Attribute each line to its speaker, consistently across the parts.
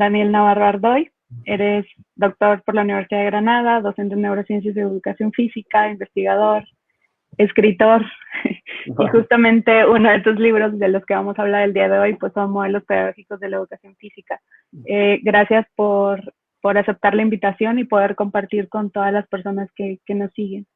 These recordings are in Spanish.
Speaker 1: Daniel Navarro Ardoy. Eres doctor por la Universidad de Granada, docente en neurociencias y educación física, investigador, escritor. Y justamente uno de tus libros de los que vamos a hablar el día de hoy pues son modelos pedagógicos de la educación física. Gracias por aceptar la invitación y poder compartir con todas las personas que nos siguen.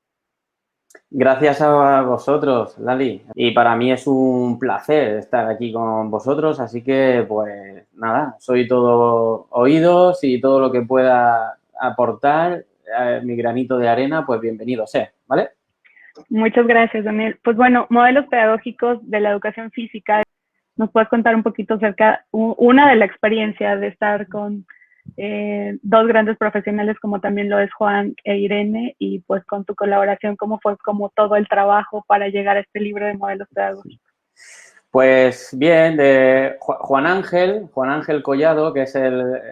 Speaker 2: Gracias a vosotros, Lali. Y para mí es un placer estar aquí con vosotros, así que, pues, nada, soy todo oídos y todo lo que pueda aportar, mi granito de arena, pues bienvenido sea, ¿vale?
Speaker 1: Muchas gracias, Daniel. Pues bueno, modelos pedagógicos de la educación física. ¿Nos puedes contar un poquito acerca, una de la experiencia de estar con dos grandes profesionales como también lo es Juan e Irene, y pues con tu colaboración, cómo fue como todo el trabajo para llegar a este libro de modelos pedagógicos?
Speaker 2: Pues bien, de Juan Ángel Collado, que es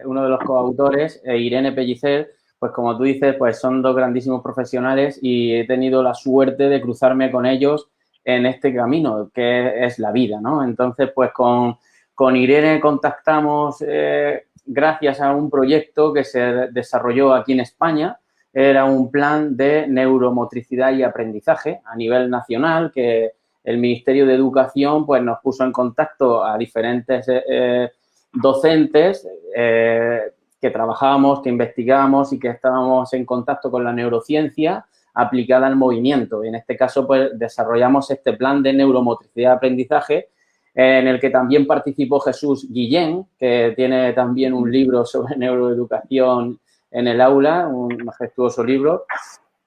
Speaker 2: uno de los coautores, e Irene Pellicer, pues como tú dices, pues son dos grandísimos profesionales y he tenido la suerte de cruzarme con ellos en este camino, que es la vida, ¿no? Entonces, pues con Irene contactamos gracias a un proyecto que se desarrolló aquí en España. Era un plan de neuromotricidad y aprendizaje a nivel nacional que el Ministerio de Educación pues nos puso en contacto a diferentes docentes que trabajábamos, que investigábamos y que estábamos en contacto con la neurociencia aplicada al movimiento. Y en este caso, pues, desarrollamos este plan de neuromotricidad de aprendizaje en el que también participó Jesús Guillén, que tiene también un libro sobre neuroeducación en el aula, un majestuoso libro.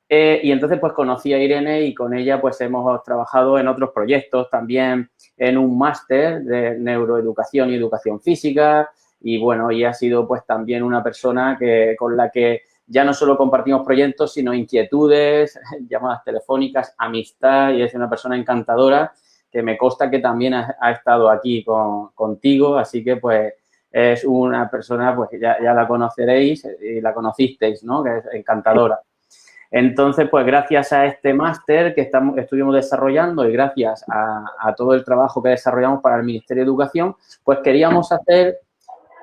Speaker 2: Y entonces, pues, conocí a Irene y con ella, pues, hemos trabajado en otros proyectos, también en un máster de neuroeducación y educación física. Y, bueno, y ha sido, pues, también una persona con la que ya no solo compartimos proyectos, sino inquietudes, llamadas telefónicas, amistad, y es una persona encantadora que me consta que también ha estado aquí contigo. Así que, pues, es una persona, pues, que ya la conoceréis y la conocisteis, ¿no? Que es encantadora. Entonces, pues gracias a este máster que estuvimos desarrollando y gracias a todo el trabajo que desarrollamos para el Ministerio de Educación, pues queríamos hacer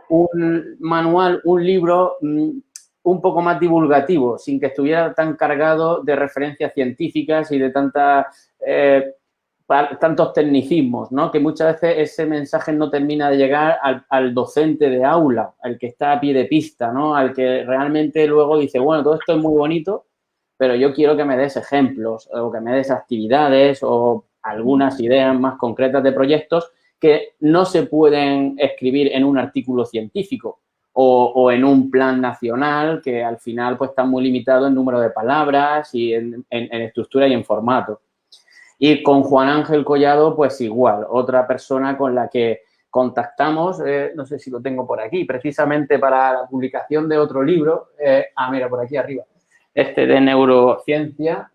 Speaker 2: un manual, un libro un poco más divulgativo, sin que estuviera tan cargado de referencias científicas y de tantos tecnicismos, ¿no? Que muchas veces ese mensaje no termina de llegar al docente de aula, al que está a pie de pista, ¿no? Al que realmente luego dice, bueno, todo esto es muy bonito, pero yo quiero que me des ejemplos o que me des actividades o algunas ideas más concretas de proyectos que no se pueden escribir en un artículo científico o en un plan nacional que al final pues está muy limitado en número de palabras y en estructura y en formato. Y con Juan Ángel Collado pues igual, otra persona con la que contactamos, no sé si lo tengo por aquí, precisamente para la publicación de otro libro, mira, por aquí arriba, de neurociencia,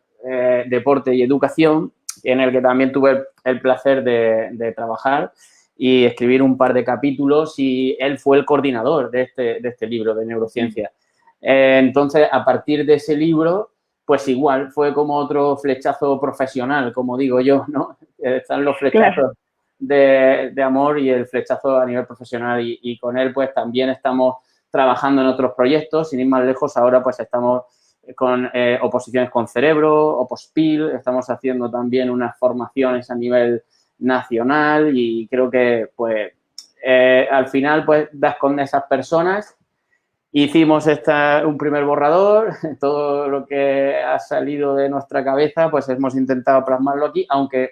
Speaker 2: deporte y educación, en el que también tuve el placer de trabajar y escribir un par de capítulos, y él fue el coordinador de este libro de neurociencia. Entonces, a partir de ese libro, pues igual, fue como otro flechazo profesional, como digo yo, ¿no? Están los flechazos de amor y el flechazo a nivel profesional, y con él pues también estamos trabajando en otros proyectos. Sin ir más lejos, ahora pues estamos con oposiciones con cerebro, OPOSPIL, estamos haciendo también unas formaciones a nivel nacional y creo que pues al final pues das con esas personas. Hicimos un primer borrador, todo lo que ha salido de nuestra cabeza pues hemos intentado plasmarlo aquí, aunque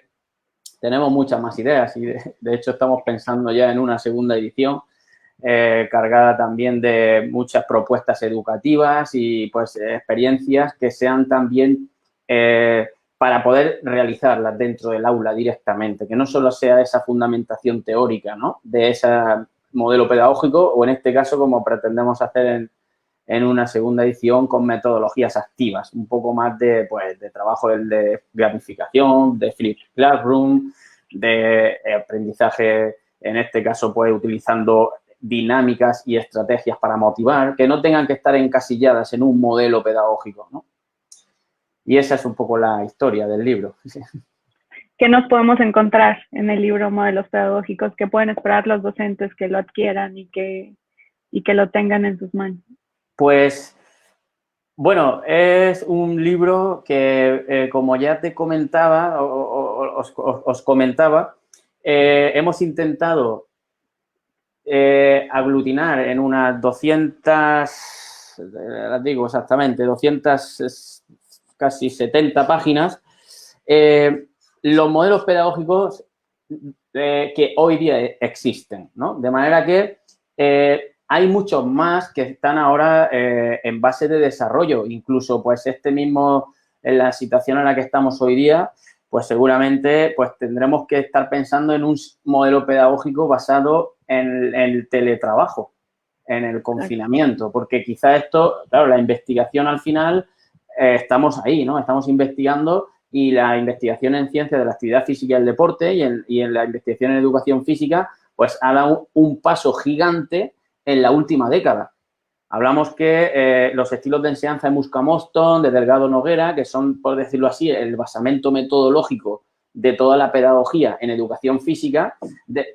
Speaker 2: tenemos muchas más ideas y de hecho estamos pensando ya en una segunda edición cargada también de muchas propuestas educativas y pues experiencias que sean también para poder realizarlas dentro del aula directamente, que no solo sea esa fundamentación teórica, ¿no? De ese modelo pedagógico, o en este caso como pretendemos hacer en una segunda edición con metodologías activas, un poco más de trabajo de gamificación, de flip classroom, de aprendizaje, en este caso pues utilizando dinámicas y estrategias para motivar, que no tengan que estar encasilladas en un modelo pedagógico, ¿no? Y esa es un poco la historia del libro.
Speaker 1: ¿Qué nos podemos encontrar en el libro Modelos Pedagógicos? ¿Qué pueden esperar los docentes que lo adquieran y que y que lo tengan en sus manos?
Speaker 2: Pues, bueno, es un libro que, como ya te comentaba, os comentaba, hemos intentado aglutinar en unas 200, las digo exactamente, 200, casi 70 páginas, los modelos pedagógicos que hoy día existen, ¿no? De manera que hay muchos más que están ahora en base de desarrollo. Incluso, pues, este mismo, en la situación en la que estamos hoy día, pues seguramente pues tendremos que estar pensando en un modelo pedagógico basado en el teletrabajo, en el confinamiento, porque quizá esto, claro, la investigación al final estamos ahí, ¿no? Estamos investigando y la investigación en ciencia de la actividad física y el deporte y en la investigación en educación física, pues ha dado un paso gigante en la última década. Hablamos que los estilos de enseñanza de Musca-Mostón, de Delgado Noguera, que son, por decirlo así, el basamento metodológico de toda la pedagogía en educación física,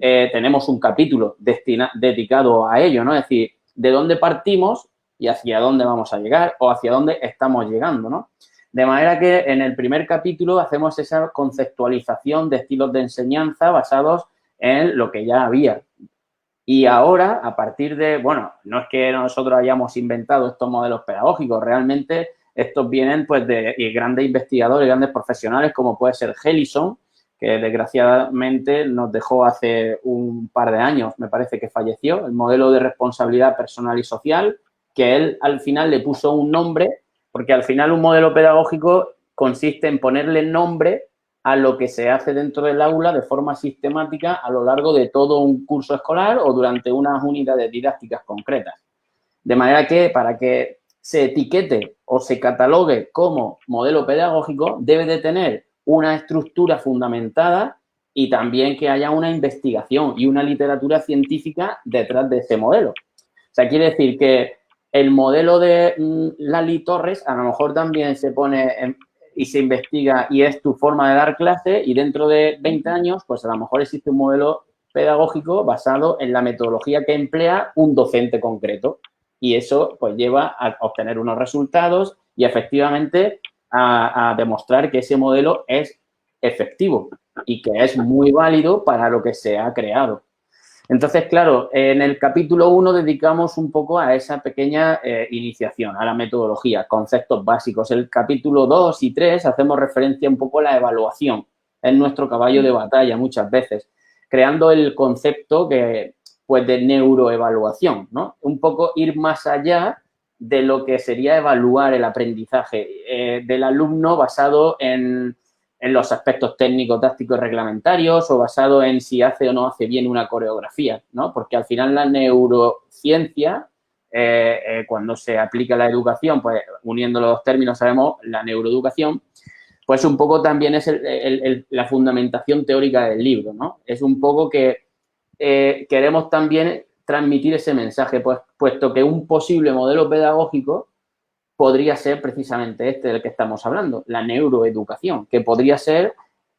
Speaker 2: tenemos un capítulo dedicado a ello, ¿no? Es decir, de dónde partimos y hacia dónde vamos a llegar o hacia dónde estamos llegando, ¿no? De manera que en el primer capítulo hacemos esa conceptualización de estilos de enseñanza basados en lo que ya había. Y ahora, a partir de, bueno, no es que nosotros hayamos inventado estos modelos pedagógicos, realmente estos vienen pues de grandes investigadores, grandes profesionales como puede ser Helison, que desgraciadamente nos dejó hace un par de años, me parece que falleció, el modelo de responsabilidad personal y social, que él al final le puso un nombre, porque al final un modelo pedagógico consiste en ponerle nombre a lo que se hace dentro del aula de forma sistemática a lo largo de todo un curso escolar o durante unas unidades didácticas concretas. De manera que para que se etiquete o se catalogue como modelo pedagógico debe de tener una estructura fundamentada y también que haya una investigación y una literatura científica detrás de ese modelo. O sea, quiere decir que el modelo de Lali Torres a lo mejor también se pone y se investiga y es tu forma de dar clase y dentro de 20 años, pues a lo mejor existe un modelo pedagógico basado en la metodología que emplea un docente concreto y eso pues lleva a obtener unos resultados y efectivamente a demostrar que ese modelo es efectivo y que es muy válido para lo que se ha creado. Entonces, claro, en el capítulo 1 dedicamos un poco a esa pequeña iniciación, a la metodología, conceptos básicos. El capítulo 2 y 3 hacemos referencia un poco a la evaluación. Es nuestro caballo de batalla muchas veces, creando el concepto pues de neuroevaluación, ¿no? Un poco ir más allá de lo que sería evaluar el aprendizaje del alumno basado en los aspectos técnicos, tácticos y reglamentarios o basado en si hace o no hace bien una coreografía, ¿no? Porque al final la neurociencia, cuando se aplica la educación, pues uniendo los dos términos sabemos la neuroeducación, pues un poco también es la fundamentación teórica del libro, ¿no? Es un poco que queremos también transmitir ese mensaje, pues, puesto que un posible modelo pedagógico podría ser precisamente este del que estamos hablando, la neuroeducación, que podría ser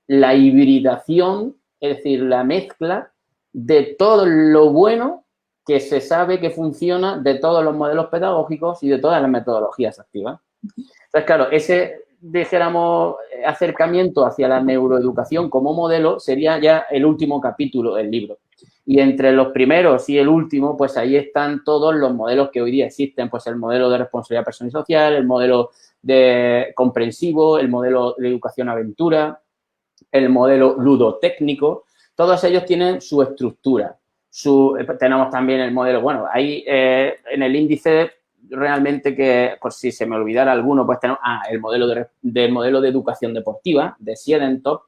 Speaker 2: la hibridación, es decir, la mezcla de todo lo bueno que se sabe que funciona de todos los modelos pedagógicos y de todas las metodologías activas. Entonces, claro, ese, dijéramos, acercamiento hacia la neuroeducación como modelo sería ya el último capítulo del libro. Y entre los primeros y el último, pues ahí están todos los modelos que hoy día existen, pues el modelo de responsabilidad personal y social, el modelo de comprensivo, el modelo de educación aventura, el modelo ludotécnico, todos ellos tienen su estructura. Tenemos también el modelo, bueno, ahí en el índice realmente que, por si se me olvidara alguno, pues tenemos el modelo de educación deportiva, de Siedentop.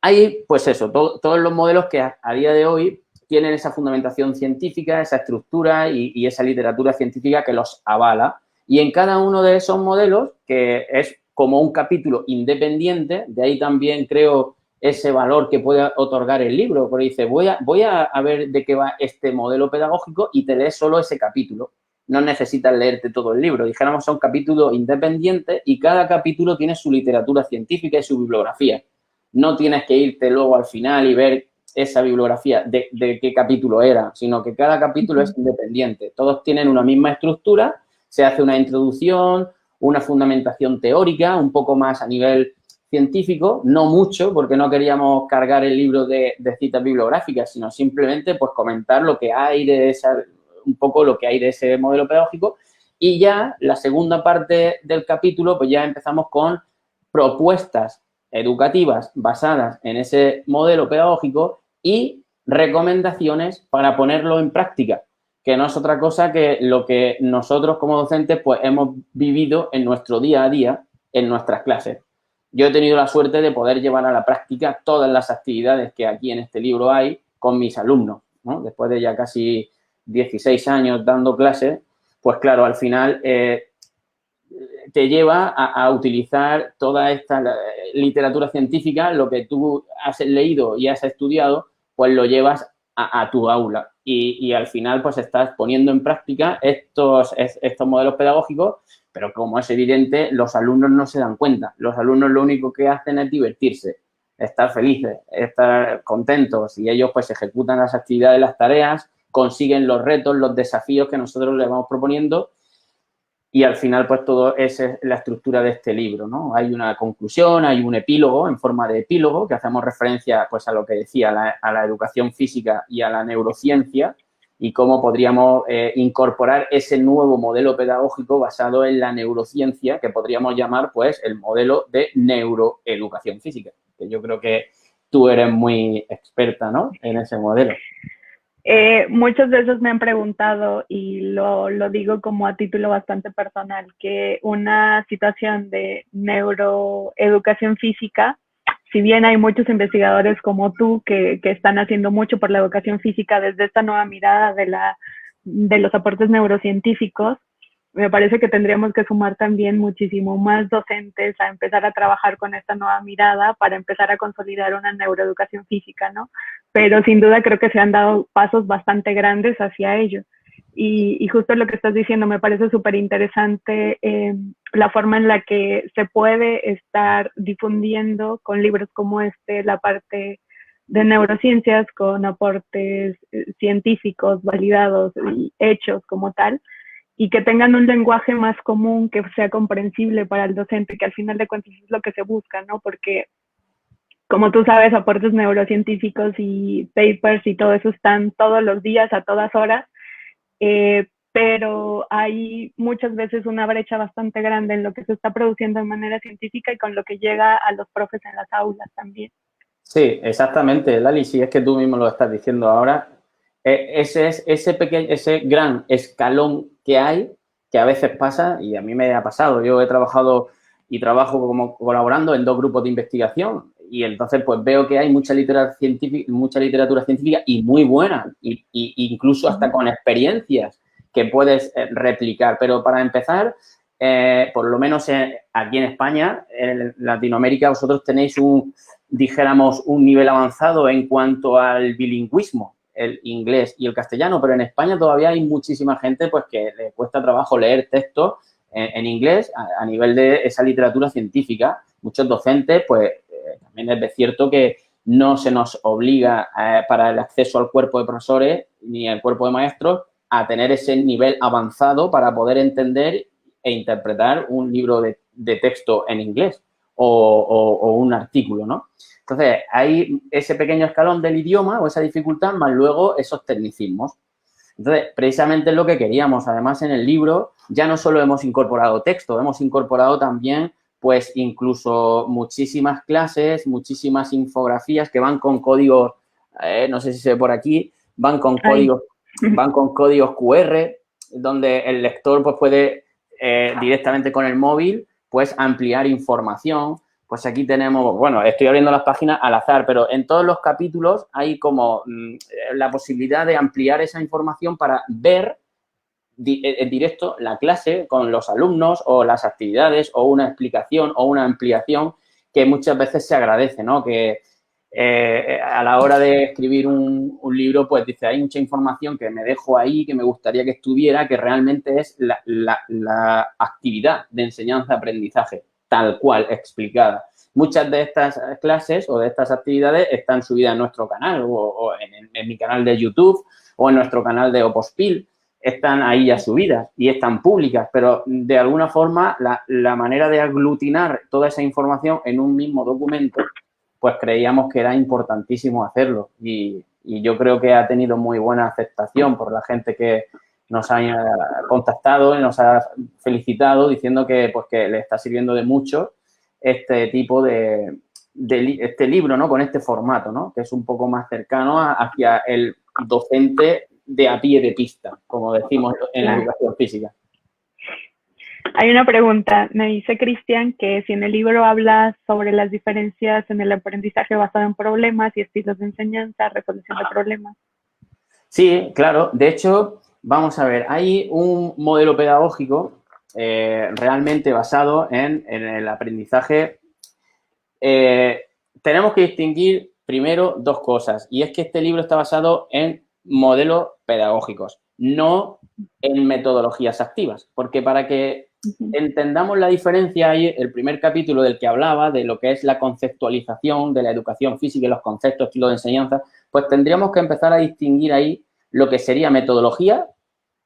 Speaker 2: Hay, pues eso, todos los modelos que a día de hoy tienen esa fundamentación científica, esa estructura y esa literatura científica que los avala. Y en cada uno de esos modelos, que es como un capítulo independiente, de ahí también creo ese valor que puede otorgar el libro, porque dice, voy a ver de qué va este modelo pedagógico y te lees solo ese capítulo. No necesitas leerte todo el libro. Dijéramos, son capítulos independientes y cada capítulo tiene su literatura científica y su bibliografía. No tienes que irte luego al final y ver esa bibliografía de qué capítulo era, sino que cada capítulo es independiente. Todos tienen una misma estructura, se hace una introducción, una fundamentación teórica, un poco más a nivel científico, no mucho, porque no queríamos cargar el libro de citas bibliográficas, sino simplemente pues comentar lo que hay de un poco lo que hay de ese modelo pedagógico. Y ya la segunda parte del capítulo, pues ya empezamos con propuestas educativas basadas en ese modelo pedagógico y recomendaciones para ponerlo en práctica, que no es otra cosa que lo que nosotros como docentes pues hemos vivido en nuestro día a día en nuestras clases. Yo he tenido la suerte de poder llevar a la práctica todas las actividades que aquí en este libro hay con mis alumnos, ¿no? Después de ya casi 16 años dando clases, pues claro, al final te lleva a utilizar toda esta literatura científica, lo que tú has leído y has estudiado, pues lo llevas a tu aula y al final pues estás poniendo en práctica estos modelos pedagógicos, pero como es evidente, los alumnos no se dan cuenta. Los alumnos lo único que hacen es divertirse, estar felices, estar contentos y ellos pues ejecutan las actividades, las tareas, consiguen los retos, los desafíos que nosotros les vamos proponiendo. Y al final, pues todo esa es la estructura de este libro, ¿no? Hay una conclusión, hay un epílogo en forma de epílogo que hacemos referencia, pues, a lo que decía, a la educación física y a la neurociencia y cómo podríamos incorporar ese nuevo modelo pedagógico basado en la neurociencia que podríamos llamar, pues, el modelo de neuroeducación física, que yo creo que tú eres muy experta, ¿no?, en ese modelo.
Speaker 1: Muchas veces me han preguntado, y lo digo como a título bastante personal, que una situación de neuroeducación física, si bien hay muchos investigadores como tú que están haciendo mucho por la educación física desde esta nueva mirada de los aportes neurocientíficos, me parece que tendríamos que sumar también muchísimo más docentes a empezar a trabajar con esta nueva mirada para empezar a consolidar una neuroeducación física, ¿no? Pero sin duda creo que se han dado pasos bastante grandes hacia ello. Y justo lo que estás diciendo me parece súper interesante la forma en la que se puede estar difundiendo con libros como este la parte de neurociencias con aportes científicos validados y hechos como tal, y que tengan un lenguaje más común, que sea comprensible para el docente, que al final de cuentas es lo que se busca, ¿no? Porque, como tú sabes, aportes neurocientíficos y papers y todo eso están todos los días, a todas horas, pero hay muchas veces una brecha bastante grande en lo que se está produciendo de manera científica y con lo que llega a los profes en las aulas también.
Speaker 2: Sí, exactamente, Lali, si es que tú mismo lo estás diciendo ahora. Ese gran escalón que hay, que a veces pasa, y a mí me ha pasado. Yo he trabajado y trabajo como colaborando en 2 grupos de investigación y entonces pues veo que hay mucha literatura científica y muy buena, y incluso hasta con experiencias que puedes replicar. Pero para empezar, por lo menos aquí en España, en Latinoamérica, vosotros tenéis dijéramos, un nivel avanzado en cuanto al bilingüismo, el inglés y el castellano, pero en España todavía hay muchísima gente pues que le cuesta trabajo leer textos en inglés a nivel de esa literatura científica. Muchos docentes, pues también es cierto que no se nos obliga para el acceso al cuerpo de profesores ni al cuerpo de maestros a tener ese nivel avanzado para poder entender e interpretar un libro de texto en inglés o un artículo, ¿no? Entonces, hay ese pequeño escalón del idioma o esa dificultad, más luego esos tecnicismos. Entonces, precisamente es lo que queríamos. Además, en el libro ya no solo hemos incorporado texto, hemos incorporado también, pues, incluso muchísimas clases, muchísimas infografías que van con códigos, no sé si se ve por aquí, van con códigos QR, donde el lector pues, puede directamente con el móvil pues ampliar información. Pues aquí tenemos, bueno, estoy abriendo las páginas al azar, pero en todos los capítulos hay como la posibilidad de ampliar esa información para ver en directo la clase con los alumnos o las actividades o una explicación o una ampliación que muchas veces se agradece, ¿no? Que a la hora de escribir un libro, pues dice, hay mucha información que me dejo ahí, que me gustaría que estuviera, que realmente es la actividad de enseñanza-aprendizaje, tal cual explicada. muchas de estas clases o de estas actividades están subidas en nuestro canal o en mi canal de YouTube o en nuestro canal de Opospil. Están ahí ya subidas y están públicas, pero de alguna forma la manera de aglutinar toda esa información en un mismo documento, pues creíamos que era importantísimo hacerlo y yo creo que ha tenido muy buena aceptación por la gente que nos ha contactado y nos ha felicitado diciendo que, pues, que le está sirviendo de mucho este tipo de este libro, ¿no? Con este formato, ¿no? Que es un poco más cercano hacia el docente de a pie de pista, como decimos en la educación física.
Speaker 1: Hay una pregunta, me dice Cristian que si en el libro habla sobre las diferencias en el aprendizaje basado en problemas y estilos de enseñanza, resolución de problemas.
Speaker 2: Sí, claro. De hecho, vamos a ver, hay un modelo pedagógico realmente basado en el aprendizaje. Tenemos que distinguir primero dos cosas, y es que este libro está basado en modelos pedagógicos, no en metodologías activas, porque para que entendamos la diferencia, hay el primer capítulo del que hablaba de lo que es la conceptualización de la educación física y los conceptos, estilos de enseñanza, pues tendríamos que empezar a distinguir ahí lo que sería metodología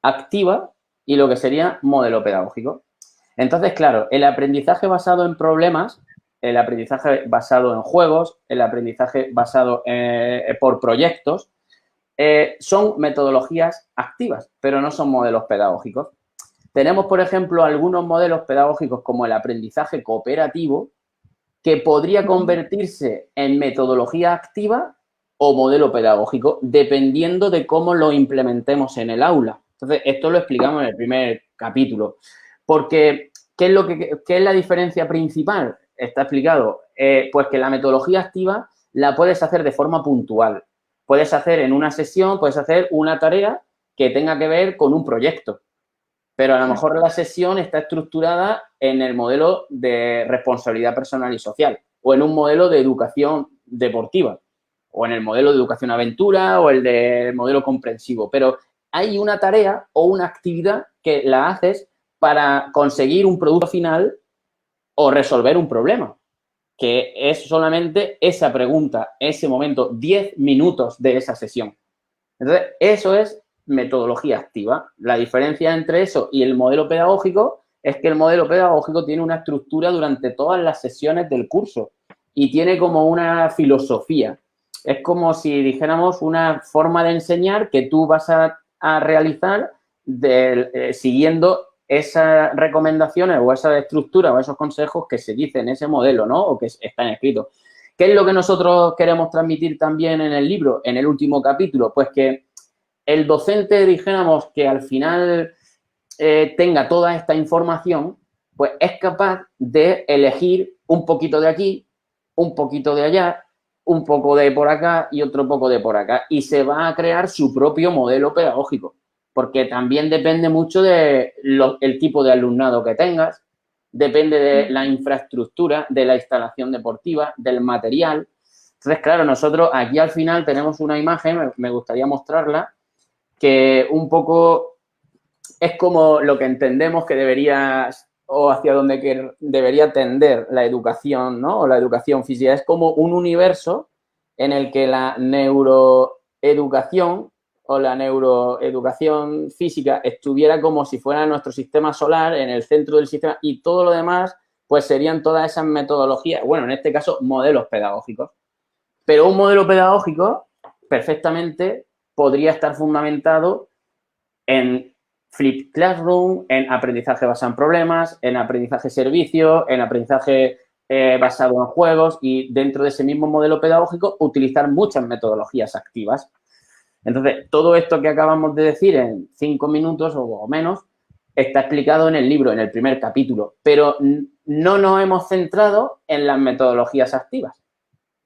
Speaker 2: activa y lo que sería modelo pedagógico. Entonces, claro, el aprendizaje basado en problemas, el aprendizaje basado en juegos, el aprendizaje basado por proyectos, son metodologías activas, pero no son modelos pedagógicos. Tenemos, por ejemplo, algunos modelos pedagógicos como el aprendizaje cooperativo, que podría convertirse en metodología activa o modelo pedagógico, dependiendo de cómo lo implementemos en el aula. Entonces, esto lo explicamos en el primer capítulo. Porque, ¿qué es la diferencia principal? Está explicado. Pues que la metodología activa la puedes hacer de forma puntual. Puedes hacer en una sesión, puedes hacer una tarea que tenga que ver con un proyecto. Pero a lo mejor la sesión está estructurada en el modelo de responsabilidad personal y social o en un modelo de educación deportiva o en el modelo de educación aventura o el de modelo comprensivo. Pero hay una tarea o una actividad que la haces para conseguir un producto final o resolver un problema, que es solamente esa pregunta, ese momento, 10 minutos de esa sesión. Entonces, eso es metodología activa. La diferencia entre eso y el modelo pedagógico es que el modelo pedagógico tiene una estructura durante todas las sesiones del curso y tiene como una filosofía. Es como si dijéramos una forma de enseñar que tú vas a realizar siguiendo esas recomendaciones o esa estructura o esos consejos que se dicen en ese modelo, ¿no? O que están escritos. ¿Qué es lo que nosotros queremos transmitir también en el libro, en el último capítulo? Pues que el docente, dijéramos, que al final tenga toda esta información, pues es capaz de elegir un poquito de aquí, un poquito de allá, un poco de por acá y otro poco de por acá. Y se va a crear su propio modelo pedagógico, porque también depende mucho del tipo de alumnado que tengas, depende de la infraestructura, de la instalación deportiva, del material. Entonces, claro, nosotros aquí al final tenemos una imagen, me gustaría mostrarla, que un poco es como lo que entendemos que debería o hacia donde debería tender la educación, ¿no? O la educación física. Es como un universo en el que la neuroeducación o la neuroeducación física estuviera como si fuera nuestro sistema solar en el centro del sistema y todo lo demás pues serían todas esas metodologías, bueno, en este caso modelos pedagógicos. Pero un modelo pedagógico perfectamente podría estar fundamentado en Flipped Classroom, en aprendizaje basado en problemas, en aprendizaje servicio, en aprendizaje basado en juegos y dentro de ese mismo modelo pedagógico utilizar muchas metodologías activas. Entonces, todo esto que acabamos de decir en 5 minutos o menos está explicado en el libro, en el primer capítulo, pero no nos hemos centrado en las metodologías activas.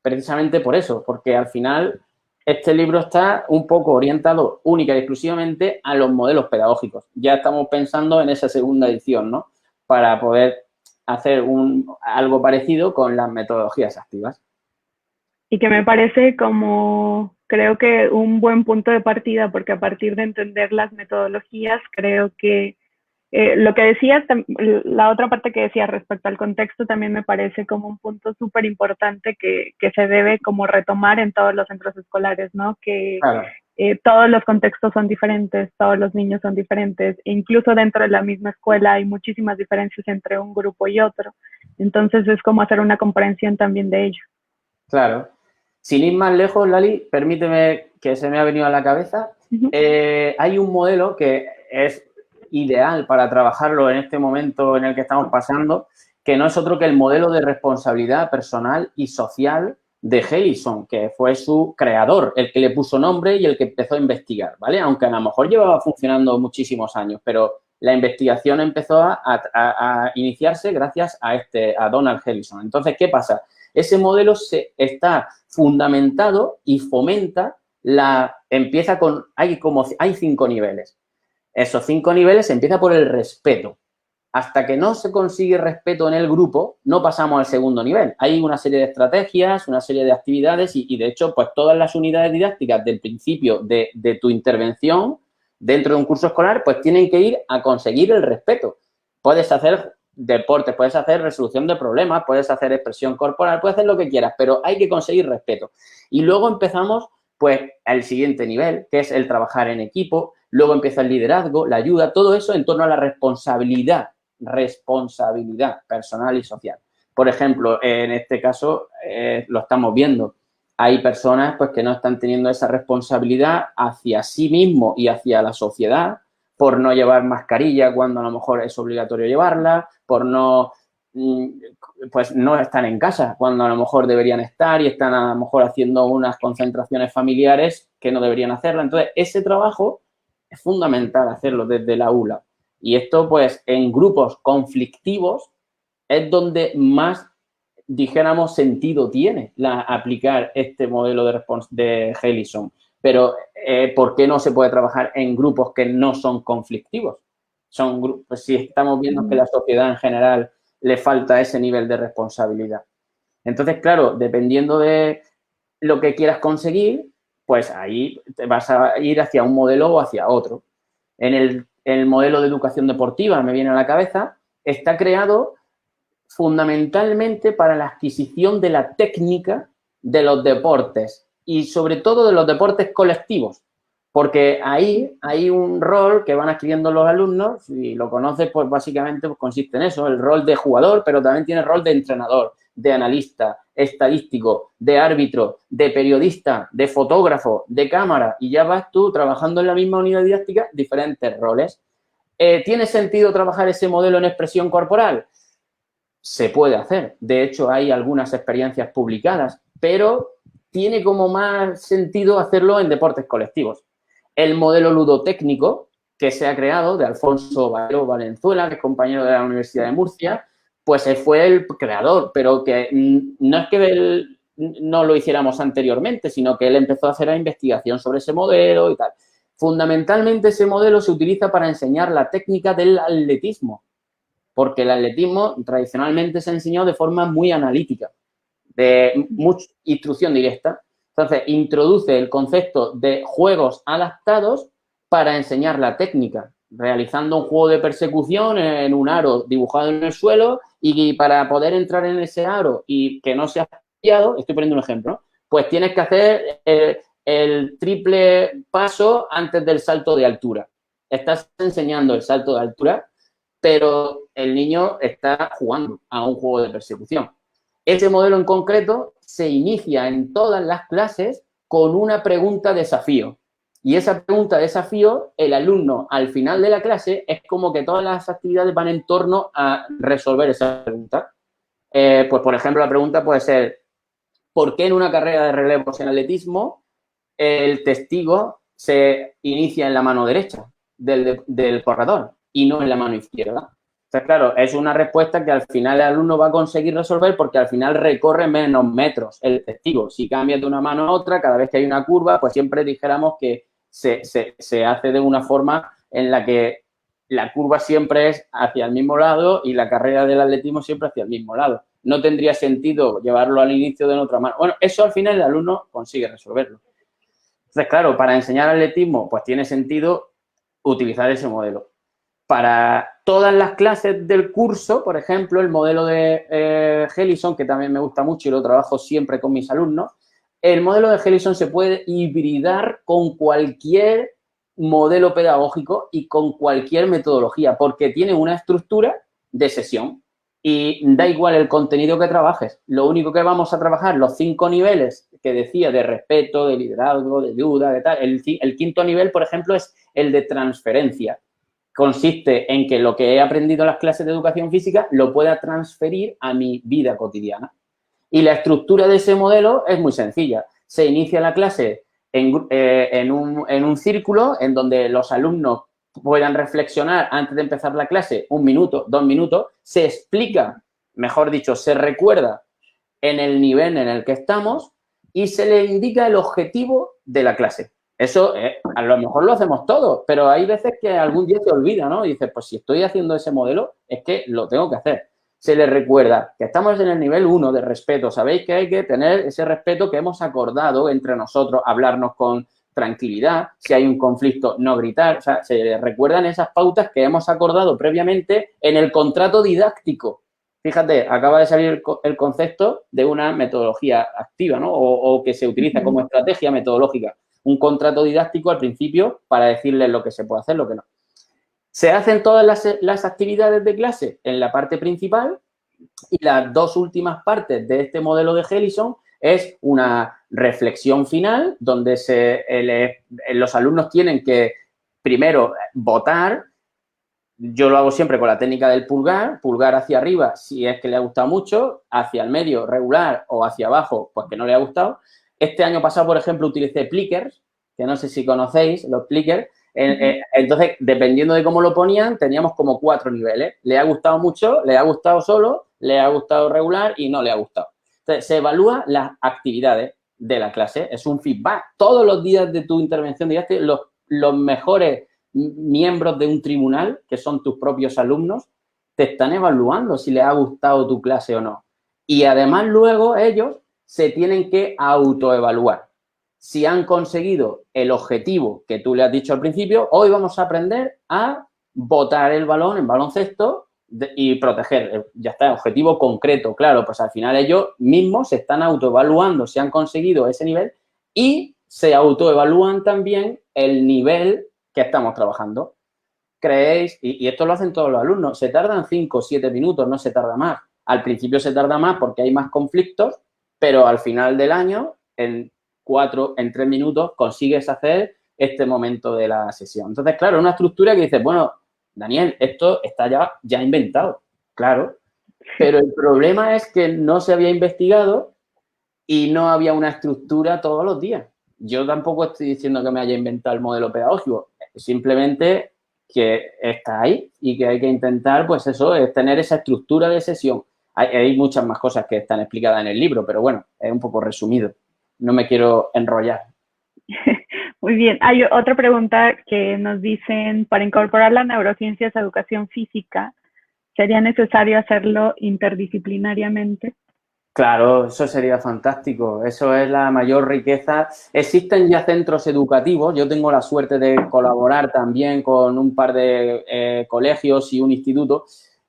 Speaker 2: Precisamente por eso, porque al final este libro está un poco orientado única y exclusivamente a los modelos pedagógicos. Ya estamos pensando en esa segunda edición, ¿no? Para poder hacer algo parecido con las metodologías activas.
Speaker 1: Y que me parece como, creo que un buen punto de partida, porque a partir de entender las metodologías, creo que Lo que decías, la otra parte que decías respecto al contexto también me parece como un punto súper importante que se debe como retomar en todos los centros escolares, ¿no? Que
Speaker 2: Claro.
Speaker 1: todos los contextos son diferentes, todos los niños son diferentes, e incluso dentro de la misma escuela hay muchísimas diferencias entre un grupo y otro. Entonces es como hacer una comprensión también de ello.
Speaker 2: Claro. Sin ir más lejos, Lali, permíteme que se me ha venido a la cabeza. Hay un modelo que es ideal para trabajarlo en este momento en el que estamos pasando, que no es otro que el modelo de responsabilidad personal y social de Helison, que fue su creador, el que le puso nombre y el que empezó a investigar, ¿vale? Aunque a lo mejor llevaba funcionando muchísimos años, pero la investigación empezó a iniciarse gracias a Donald Helison. Entonces, ¿qué pasa? Ese modelo está fundamentado y fomenta hay 5 niveles. Esos 5 niveles empieza por el respeto. Hasta que no se consigue respeto en el grupo, no pasamos al segundo nivel. Hay una serie de estrategias, una serie de actividades y de hecho, pues todas las unidades didácticas del principio de tu intervención dentro de un curso escolar, pues tienen que ir a conseguir el respeto. Puedes hacer deportes, puedes hacer resolución de problemas, puedes hacer expresión corporal, puedes hacer lo que quieras, pero hay que conseguir respeto. Y luego empezamos, pues, al siguiente nivel, que es el trabajar en equipo. Luego empieza el liderazgo, la ayuda, todo eso en torno a la responsabilidad personal y social. Por ejemplo, en este caso lo estamos viendo. Hay personas pues que no están teniendo esa responsabilidad hacia sí mismo y hacia la sociedad por no llevar mascarilla cuando a lo mejor es obligatorio llevarla, por no pues no están en casa cuando a lo mejor deberían estar y están a lo mejor haciendo unas concentraciones familiares que no deberían hacerla. Entonces, ese trabajo es fundamental hacerlo desde el aula. Y esto, pues, en grupos conflictivos es donde más, dijéramos, sentido tiene aplicar este modelo de Helison. Pero, ¿por qué no se puede trabajar en grupos que no son conflictivos? Son grupos, si estamos viendo que la sociedad en general le falta ese nivel de responsabilidad. Entonces, claro, dependiendo de lo que quieras conseguir, pues ahí te vas a ir hacia un modelo o hacia otro. En el modelo de educación deportiva, me viene a la cabeza, está creado fundamentalmente para la adquisición de la técnica de los deportes y sobre todo de los deportes colectivos, porque ahí hay un rol que van adquiriendo los alumnos y lo conoces, pues básicamente pues, consiste en eso, el rol de jugador, pero también tiene el rol de entrenador, de analista, estadístico, de árbitro, de periodista, de fotógrafo, de cámara y ya vas tú trabajando en la misma unidad didáctica diferentes roles. ¿Tiene sentido trabajar ese modelo en expresión corporal? Se puede hacer. De hecho, hay algunas experiencias publicadas, pero tiene como más sentido hacerlo en deportes colectivos. El modelo ludotécnico que se ha creado de Alfonso Valero Valenzuela, que es compañero de la Universidad de Murcia, pues fue el creador, pero que no es que él no lo hiciéramos anteriormente, sino que él empezó a hacer la investigación sobre ese modelo y tal. Fundamentalmente ese modelo se utiliza para enseñar la técnica del atletismo, porque el atletismo tradicionalmente se enseñó de forma muy analítica, de mucha instrucción directa. Entonces, introduce el concepto de juegos adaptados para enseñar la técnica, realizando un juego de persecución en un aro dibujado en el suelo y para poder entrar en ese aro y que no sea pillado, estoy poniendo un ejemplo, pues tienes que hacer el triple paso antes del salto de altura. Estás enseñando el salto de altura, pero el niño está jugando a un juego de persecución. Ese modelo en concreto se inicia en todas las clases con una pregunta desafío. Y esa pregunta desafío, el alumno al final de la clase es como que todas las actividades van en torno a resolver esa pregunta. Pues, por ejemplo, la pregunta puede ser, ¿por qué en una carrera de relevos en atletismo el testigo se inicia en la mano derecha del corredor y no en la mano izquierda? Entonces, claro, es una respuesta que al final el alumno va a conseguir resolver porque al final recorre menos metros el testigo. Si cambias de una mano a otra, cada vez que hay una curva, pues siempre dijéramos que se hace de una forma en la que la curva siempre es hacia el mismo lado y la carrera del atletismo siempre hacia el mismo lado. No tendría sentido llevarlo al inicio de otra mano. Bueno, eso al final el alumno consigue resolverlo. Entonces, claro, para enseñar atletismo, pues tiene sentido utilizar ese modelo. para todas las clases del curso, por ejemplo, el modelo de Helison, que también me gusta mucho y lo trabajo siempre con mis alumnos, el modelo de Helison se puede hibridar con cualquier modelo pedagógico y con cualquier metodología, porque tiene una estructura de sesión y da igual el contenido que trabajes. Lo único que vamos a trabajar, los 5 niveles que decía de respeto, de liderazgo, de ayuda, de tal. El quinto nivel, por ejemplo, es el de transferencia. Consiste en que lo que he aprendido en las clases de educación física lo pueda transferir a mi vida cotidiana. Y la estructura de ese modelo es muy sencilla. Se inicia la clase en un círculo en donde los alumnos puedan reflexionar antes de empezar la clase 1 minuto, 2 minutos. Se explica, mejor dicho, se recuerda en el nivel en el que estamos y se le indica el objetivo de la clase. Eso a lo mejor lo hacemos todos, pero hay veces que algún día te olvida, ¿no? Y dices, pues si estoy haciendo ese modelo, es que lo tengo que hacer. Se les recuerda que estamos en el nivel 1 de respeto. Sabéis que hay que tener ese respeto que hemos acordado entre nosotros, hablarnos con tranquilidad, si hay un conflicto, no gritar. O sea, se les recuerdan esas pautas que hemos acordado previamente en el contrato didáctico. Fíjate, acaba de salir el concepto de una metodología activa, ¿no? O que se utiliza como estrategia metodológica. Un contrato didáctico al principio para decirles lo que se puede hacer, lo que no. Se hacen todas las actividades de clase en la parte principal y las 2 últimas partes de este modelo de Helison es una reflexión final donde los alumnos tienen que primero votar. Yo lo hago siempre con la técnica del pulgar hacia arriba si es que le ha gustado mucho, hacia el medio regular o hacia abajo pues que no le ha gustado. Este año pasado, por ejemplo, utilicé plickers, que no sé si conocéis los plickers. Entonces, dependiendo de cómo lo ponían, teníamos como 4 niveles. Le ha gustado mucho, le ha gustado solo, le ha gustado regular y no le ha gustado. Entonces, se evalúa las actividades de la clase. Es un feedback. Todos los días de tu intervención didáctica, los mejores miembros de un tribunal, que son tus propios alumnos, te están evaluando si les ha gustado tu clase o no. Y además, luego ellos se tienen que autoevaluar. Si han conseguido el objetivo que tú le has dicho al principio, hoy vamos a aprender a botar el balón en baloncesto y proteger. Ya está, objetivo concreto, claro, pues al final ellos mismos se están autoevaluando si han conseguido ese nivel y se autoevalúan también el nivel que estamos trabajando. ¿Creéis? Y esto lo hacen todos los alumnos. Se tardan 5 o 7 minutos, no se tarda más. Al principio se tarda más porque hay más conflictos, pero al final del año, en 3 minutos, consigues hacer este momento de la sesión. Entonces, claro, una estructura que dices, bueno, Daniel, esto está ya inventado, claro, pero el problema es que no se había investigado y no había una estructura todos los días. Yo tampoco estoy diciendo que me haya inventado el modelo pedagógico, simplemente que está ahí y que hay que intentar, pues eso, es tener esa estructura de sesión. Hay muchas más cosas que están explicadas en el libro, pero bueno, es un poco resumido. No me quiero enrollar.
Speaker 1: Muy bien. Hay otra pregunta que nos dicen, para incorporar las neurociencias a educación física, ¿sería necesario hacerlo interdisciplinariamente?
Speaker 2: Claro, eso sería fantástico. Eso es la mayor riqueza. Existen ya centros educativos. Yo tengo la suerte de colaborar también con un par de colegios y un instituto,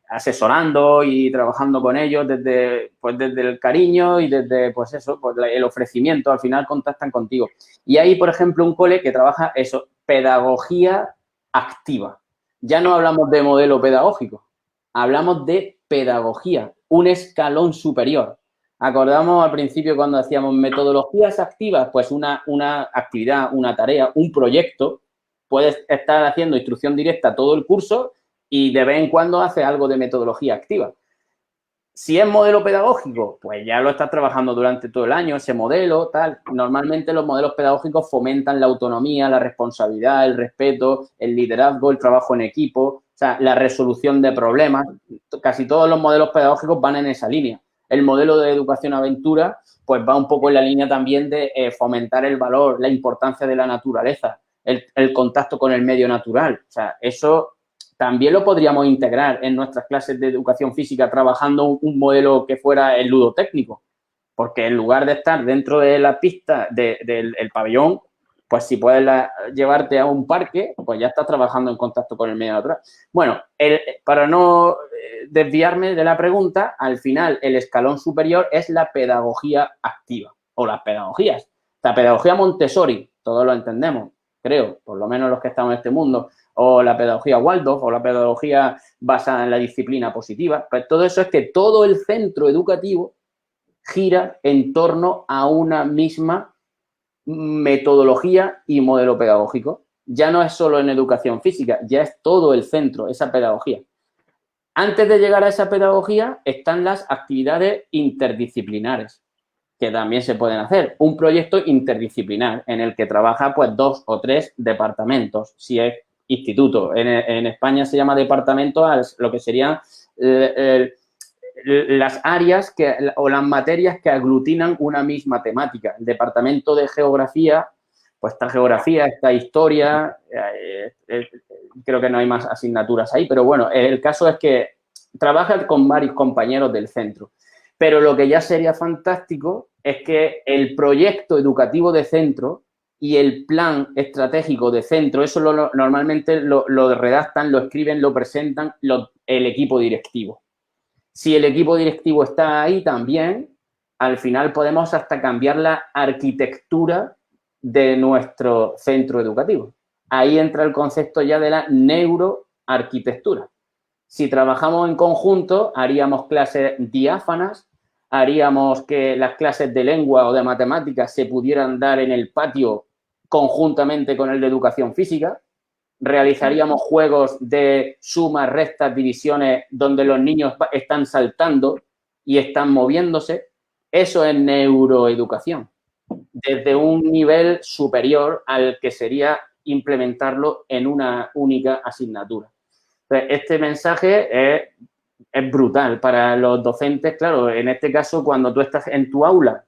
Speaker 2: asesorando y trabajando con ellos desde el cariño y desde, pues eso, pues el ofrecimiento. Al final contactan contigo. Y hay, por ejemplo, un cole que trabaja eso, pedagogía activa. Ya no hablamos de modelo pedagógico, hablamos de pedagogía, un escalón superior. Acordamos al principio cuando hacíamos metodologías activas, pues una actividad, una tarea, un proyecto. Puedes estar haciendo instrucción directa todo el curso y de vez en cuando haces algo de metodología activa. Si es modelo pedagógico, pues ya lo estás trabajando durante todo el año, ese modelo, tal. Normalmente los modelos pedagógicos fomentan la autonomía, la responsabilidad, el respeto, el liderazgo, el trabajo en equipo, o sea, la resolución de problemas. Casi todos los modelos pedagógicos van en esa línea. El modelo de educación aventura, pues va un poco en la línea también de fomentar el valor, la importancia de la naturaleza, el contacto con el medio natural. O sea, eso también lo podríamos integrar en nuestras clases de educación física trabajando un modelo que fuera el ludotécnico, porque en lugar de estar dentro de la pista del pabellón, pues si puedes llevarte a un parque, pues ya estás trabajando en contacto con el medio natural. Bueno, para no desviarme de la pregunta, al final el escalón superior es la pedagogía activa o las pedagogías. La pedagogía Montessori, todos lo entendemos, creo, por lo menos los que estamos en este mundo, o la pedagogía Waldorf o la pedagogía basada en la disciplina positiva, pues todo eso es que todo el centro educativo gira en torno a una misma metodología y modelo pedagógico. Ya no es solo en educación física, ya es todo el centro, esa pedagogía. Antes de llegar a esa pedagogía están las actividades interdisciplinares, que también se pueden hacer. Un proyecto interdisciplinar en el que trabaja pues 2 o 3 departamentos, si es instituto. En España se llama departamento a lo que serían las áreas o las materias que aglutinan una misma temática. El departamento de geografía, pues está geografía, está historia, creo que no hay más asignaturas ahí, pero bueno, el caso es que trabaja con varios compañeros del centro. Pero lo que ya sería fantástico es que el proyecto educativo de centro y el plan estratégico de centro, eso normalmente lo redactan, lo escriben, lo presentan el equipo directivo. Si el equipo directivo está ahí también, al final podemos hasta cambiar la arquitectura de nuestro centro educativo. Ahí entra el concepto ya de la neuroarquitectura. Si trabajamos en conjunto, haríamos clases diáfanas, haríamos que las clases de lengua o de matemáticas se pudieran dar en el patio conjuntamente con el de educación física, realizaríamos juegos de sumas, restas, divisiones, donde los niños están saltando y están moviéndose. Eso es neuroeducación, desde un nivel superior al que sería implementarlo en una única asignatura. Entonces, este mensaje es brutal para los docentes. Claro, en este caso, cuando tú estás en tu aula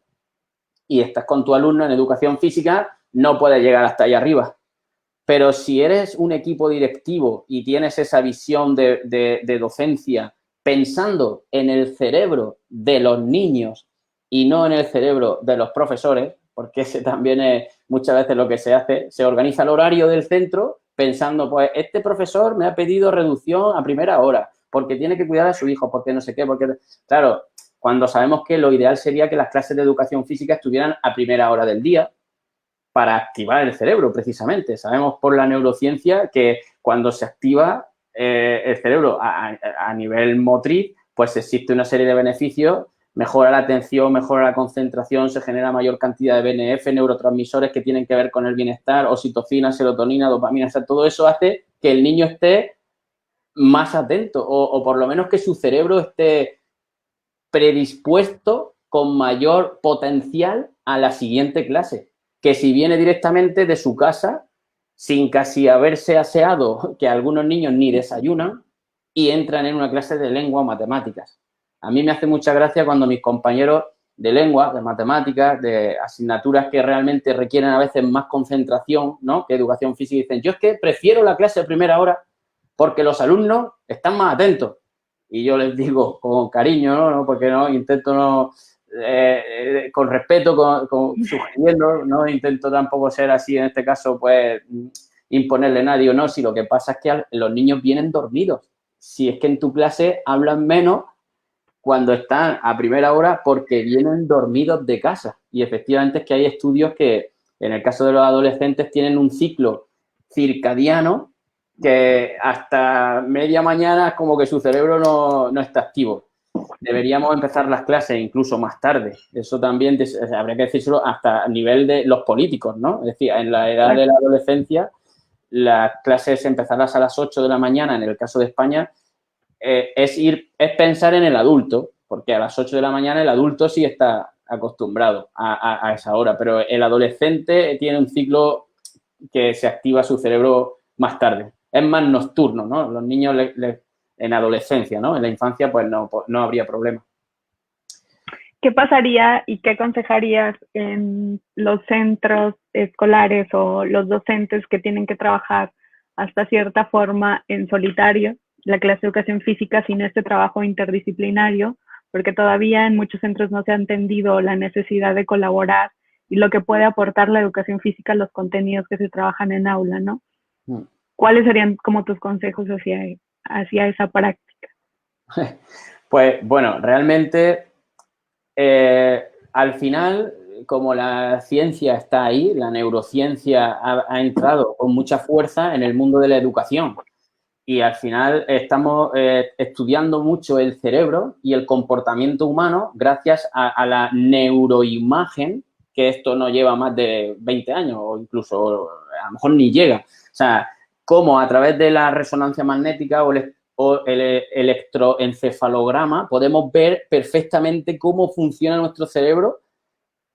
Speaker 2: y estás con tu alumno en educación física, no puedes llegar hasta allá arriba. Pero si eres un equipo directivo y tienes esa visión de docencia pensando en el cerebro de los niños y no en el cerebro de los profesores, porque ese también es muchas veces lo que se hace, se organiza el horario del centro pensando, pues, este profesor me ha pedido reducción a primera hora porque tiene que cuidar a su hijo, porque no sé qué, porque... Claro, cuando sabemos que lo ideal sería que las clases de educación física estuvieran a primera hora del día para activar el cerebro, precisamente. Sabemos por la neurociencia que cuando se activa el cerebro a nivel motriz, pues existe una serie de beneficios, mejora la atención, mejora la concentración, se genera mayor cantidad de BNF, neurotransmisores que tienen que ver con el bienestar, oxitocina, serotonina, dopamina, o sea, todo eso hace que el niño esté más atento o por lo menos que su cerebro esté predispuesto con mayor potencial a la siguiente clase, que si viene directamente de su casa sin casi haberse aseado, que algunos niños ni desayunan y entran en una clase de lengua o matemáticas. A mí me hace mucha gracia cuando mis compañeros de lengua, de matemáticas, de asignaturas que realmente requieren a veces más concentración, ¿no?, que educación física, dicen, yo es que prefiero la clase de primera hora porque los alumnos están más atentos. Y yo les digo con cariño, ¿no? Porque no intento no... con respeto, sugiriendo, no intento tampoco ser así, en este caso, pues, imponerle a nadie o no, si lo que pasa es que los niños vienen dormidos. Si es que en tu clase hablan menos cuando están a primera hora porque vienen dormidos de casa. Y efectivamente es que hay estudios que, en el caso de los adolescentes, tienen un ciclo circadiano que hasta media mañana es como que su cerebro no está activo. Deberíamos empezar las clases incluso más tarde. Eso también habría que decírselo hasta a nivel de los políticos, ¿no? Es decir, en la edad de la adolescencia, las clases empezarlas a las 8 de la mañana, en el caso de España, es pensar en el adulto, porque a las 8 de la mañana el adulto sí está acostumbrado a esa hora, pero el adolescente tiene un ciclo que se activa su cerebro más tarde. Es más nocturno, ¿no? Los niños en adolescencia, ¿no? En la infancia, pues no habría problema.
Speaker 1: ¿Qué pasaría y qué aconsejarías en los centros escolares o los docentes que tienen que trabajar hasta cierta forma en solitario la clase de educación física sin este trabajo interdisciplinario? Porque todavía en muchos centros no se ha entendido la necesidad de colaborar y lo que puede aportar la educación física a los contenidos que se trabajan en aula, ¿no? ¿Cuáles serían como tus consejos hacia esa práctica?
Speaker 2: Pues bueno, realmente al final, como la ciencia está ahí, la neurociencia ha entrado con mucha fuerza en el mundo de la educación. Y al final estamos estudiando mucho el cerebro y el comportamiento humano gracias a la neuroimagen, que esto no lleva más de 20 años o incluso a lo mejor ni llega. O sea, cómo a través de la resonancia magnética o el electroencefalograma podemos ver perfectamente cómo funciona nuestro cerebro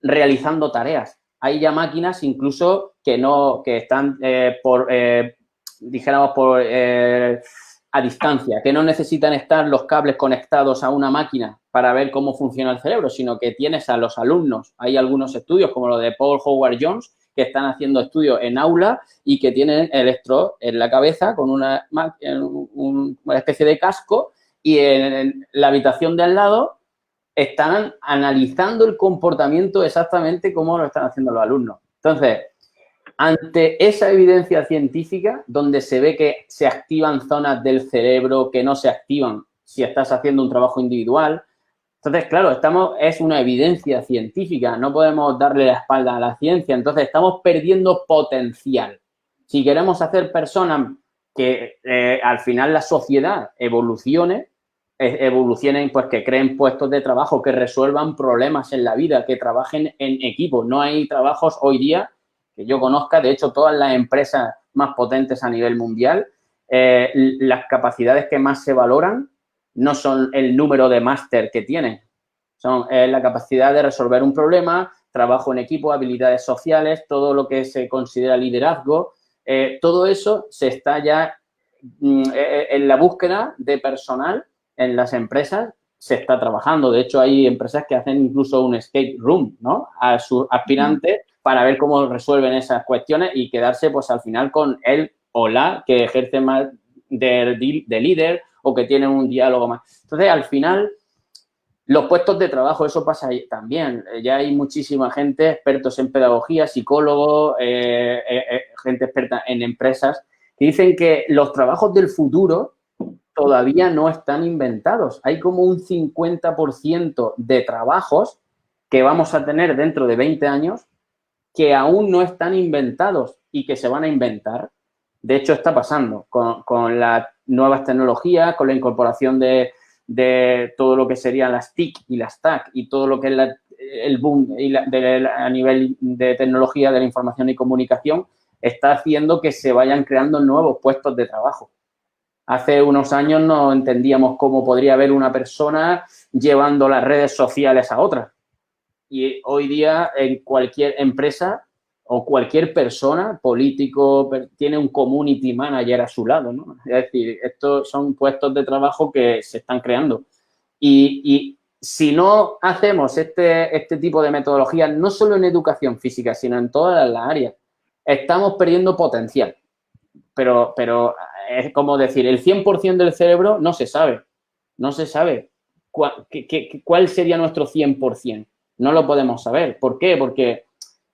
Speaker 2: realizando tareas. Hay ya máquinas incluso que están a distancia, que no necesitan estar los cables conectados a una máquina para ver cómo funciona el cerebro, sino que tienes a los alumnos. Hay algunos estudios, como lo de Paul Howard Jones, que están haciendo estudios en aula y que tienen electrodos en la cabeza con una especie de casco, y en la habitación de al lado están analizando el comportamiento exactamente como lo están haciendo los alumnos. Entonces, ante esa evidencia científica, donde se ve que se activan zonas del cerebro que no se activan si estás haciendo un trabajo individual, entonces, claro, es una evidencia científica, no podemos darle la espalda a la ciencia, entonces estamos perdiendo potencial. Si queremos hacer personas que al final la sociedad evolucionen, pues que creen puestos de trabajo, que resuelvan problemas en la vida, que trabajen en equipo. No hay trabajos hoy día que yo conozca, de hecho, todas las empresas más potentes a nivel mundial, las capacidades que más se valoran no son el número de máster que tienen, son la capacidad de resolver un problema, trabajo en equipo, habilidades sociales, todo lo que se considera liderazgo, todo eso se está ya en la búsqueda de personal en las empresas, se está trabajando. De hecho, hay empresas que hacen incluso un escape room, ¿no?, a sus aspirantes para ver cómo resuelven esas cuestiones y quedarse, pues, al final con él o la que ejerce más de líder o que tiene un diálogo más. Entonces, al final, los puestos de trabajo, eso pasa ahí también. Ya hay muchísima gente, expertos en pedagogía, psicólogos, gente experta en empresas, que dicen que los trabajos del futuro todavía no están inventados. Hay como un 50% de trabajos que vamos a tener dentro de 20 años que aún no están inventados y que se van a inventar. De hecho, está pasando con las nuevas tecnologías, con la incorporación de todo lo que serían las TIC y las TAC y todo lo que es el boom a nivel de tecnología de la información y comunicación, está haciendo que se vayan creando nuevos puestos de trabajo. Hace unos años no entendíamos cómo podría haber una persona llevando las redes sociales a otra. Y hoy día en cualquier empresa o cualquier persona, político, tiene un community manager a su lado, ¿no? Es decir, estos son puestos de trabajo que se están creando. Y si no hacemos este tipo de metodologías, no solo en educación física, sino en todas las áreas, estamos perdiendo potencial. Pero es como decir, el 100% del cerebro no se sabe. No se sabe cuál sería nuestro 100%. No lo podemos saber. ¿Por qué? Porque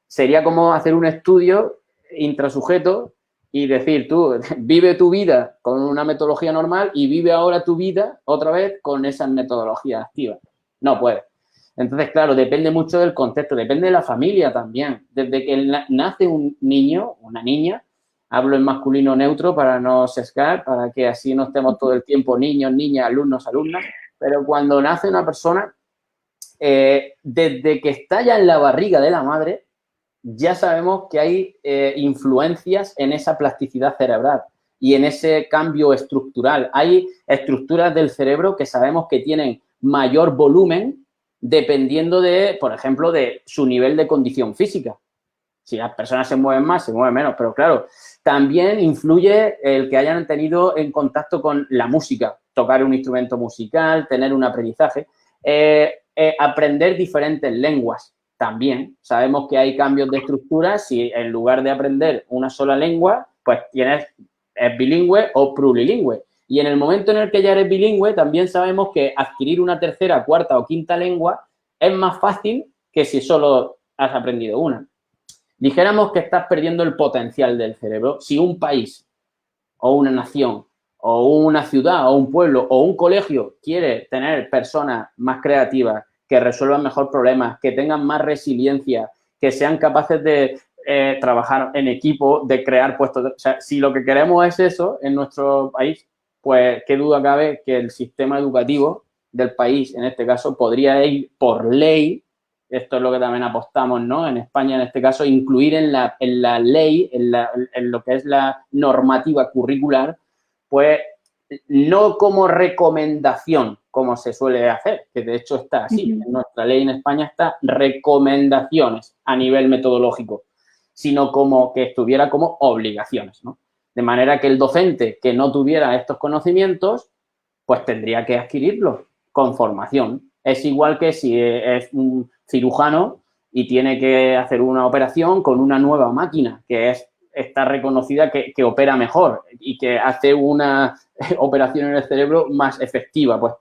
Speaker 2: sería como hacer un estudio intrasujeto y decir, tú vive tu vida con una metodología normal y vive ahora tu vida otra vez con esas metodologías activas. No puede. Entonces, claro, depende mucho del contexto, depende de la familia también. Desde que nace un niño, una niña, hablo en masculino neutro para no sesgar, para que así no estemos todo el tiempo niños, niñas, alumnos, alumnas, pero cuando nace una persona, desde que está ya en la barriga de la madre, ya sabemos que hay influencias en esa plasticidad cerebral y en ese cambio estructural. Hay estructuras del cerebro que sabemos que tienen mayor volumen dependiendo de, por ejemplo, de su nivel de condición física. Si las personas se mueven más, se mueven menos, pero claro, también influye el que hayan tenido en contacto con la música, tocar un instrumento musical, tener un aprendizaje. Aprender diferentes lenguas también. Sabemos que hay cambios de estructura si en lugar de aprender una sola lengua, pues es bilingüe o plurilingüe. Y en el momento en el que ya eres bilingüe, también sabemos que adquirir una tercera, cuarta o quinta lengua es más fácil que si solo has aprendido una. Dijéramos que estás perdiendo el potencial del cerebro. Si un país o una nación o una ciudad o un pueblo o un colegio quiere tener personas más creativas, que resuelvan mejor problemas, que tengan más resiliencia, que sean capaces de trabajar en equipo, de crear puestos. O sea, si lo que queremos es eso en nuestro país, pues qué duda cabe que el sistema educativo del país, en este caso, podría ir por ley, esto es lo que también apostamos, ¿no? En España, en este caso, incluir en la ley, en lo que es la normativa curricular, pues no como recomendación, como se suele hacer, que de hecho está así. En nuestra ley en España está recomendaciones a nivel metodológico, sino como que estuviera como obligaciones, ¿no? De manera que el docente que no tuviera estos conocimientos, pues tendría que adquirirlos con formación. Es igual que si es un cirujano y tiene que hacer una operación con una nueva máquina que está reconocida que opera mejor y que hace una operación en el cerebro más efectiva. Pues,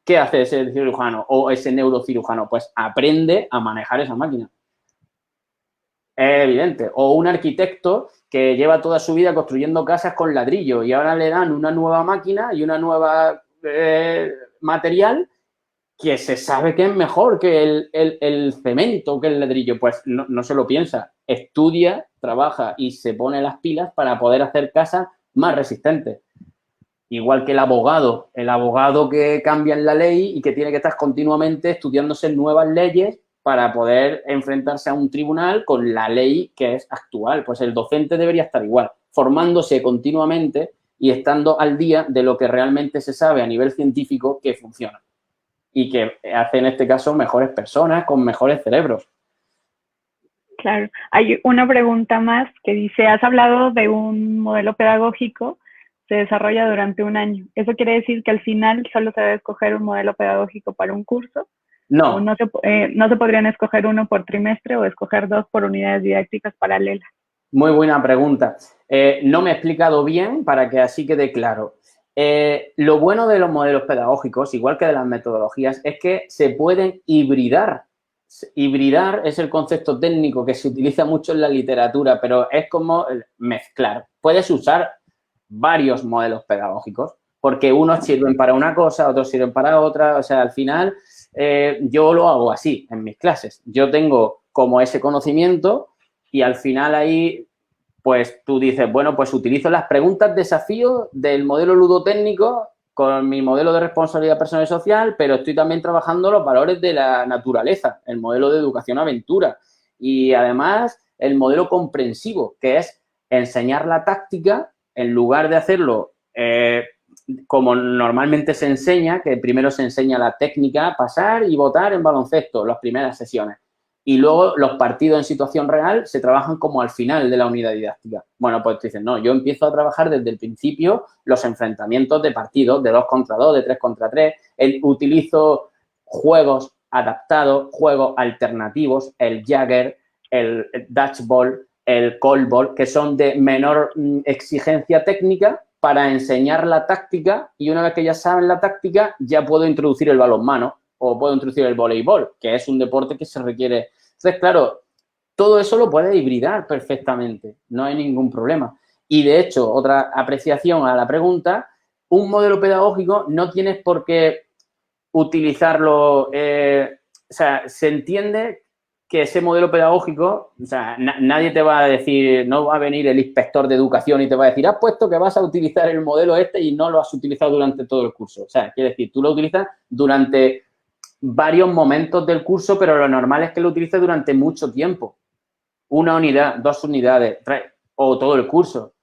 Speaker 2: ¿qué hace ese cirujano o ese neurocirujano? Pues aprende a manejar esa máquina. Es evidente. O un arquitecto que lleva toda su vida construyendo casas con ladrillo y ahora le dan una nueva máquina y una nueva material que se sabe que es mejor que el cemento, que el ladrillo. Pues no se lo piensa. Estudia, trabaja y se pone las pilas para poder hacer casas más resistentes. Igual que el abogado que cambia en la ley y que tiene que estar continuamente estudiándose nuevas leyes para poder enfrentarse a un tribunal con la ley que es actual. Pues el docente debería estar igual, formándose continuamente y estando al día de lo que realmente se sabe a nivel científico que funciona y que hace, en este caso, mejores personas con mejores cerebros.
Speaker 1: Claro. Hay una pregunta más que dice, has hablado de un modelo pedagógico, se desarrolla durante un año. ¿Eso quiere decir que al final solo se debe escoger un modelo pedagógico para un curso?
Speaker 2: No.
Speaker 1: ¿O no se podrían escoger uno por trimestre o escoger dos por unidades didácticas paralelas?
Speaker 2: Muy buena pregunta. No me he explicado bien para que así quede claro. Lo bueno de los modelos pedagógicos, igual que de las metodologías, es que se pueden hibridar. Hibridar es el concepto técnico que se utiliza mucho en la literatura, pero es como mezclar. Puedes usar varios modelos pedagógicos porque unos sirven para una cosa, otros sirven para otra. O sea, al final yo lo hago así en mis clases. Yo tengo como ese conocimiento y al final ahí pues tú dices, bueno, pues utilizo las preguntas desafío del modelo ludotécnico con mi modelo de responsabilidad personal y social, pero estoy también trabajando los valores de la naturaleza, el modelo de educación aventura y además el modelo comprensivo, que es enseñar la táctica en lugar de hacerlo como normalmente se enseña, que primero se enseña la técnica, pasar y votar en baloncesto, las primeras sesiones. Y luego los partidos en situación real se trabajan como al final de la unidad didáctica. Bueno, pues tú dices, no, yo empiezo a trabajar desde el principio los enfrentamientos de partidos, de 2 contra 2, de 3 contra 3. Utilizo juegos adaptados, juegos alternativos, el Jagger, el Dodgeball, el Callball, que son de menor exigencia técnica para enseñar la táctica y una vez que ya saben la táctica ya puedo introducir el balonmano o puedo introducir el voleibol, que es un deporte que se requiere. Entonces, claro, todo eso lo puedes hibridar perfectamente, no hay ningún problema. Y, de hecho, otra apreciación a la pregunta, un modelo pedagógico no tienes por qué utilizarlo, o sea, se entiende que ese modelo pedagógico, o sea, nadie te va a decir, no va a venir el inspector de educación y te va a decir, has puesto que vas a utilizar el modelo este y no lo has utilizado durante todo el curso. O sea, quiere decir, tú lo utilizas durante varios momentos del curso, pero lo normal es que lo utilices durante mucho tiempo. 1 unidad, 2 unidades, 3 o todo el curso.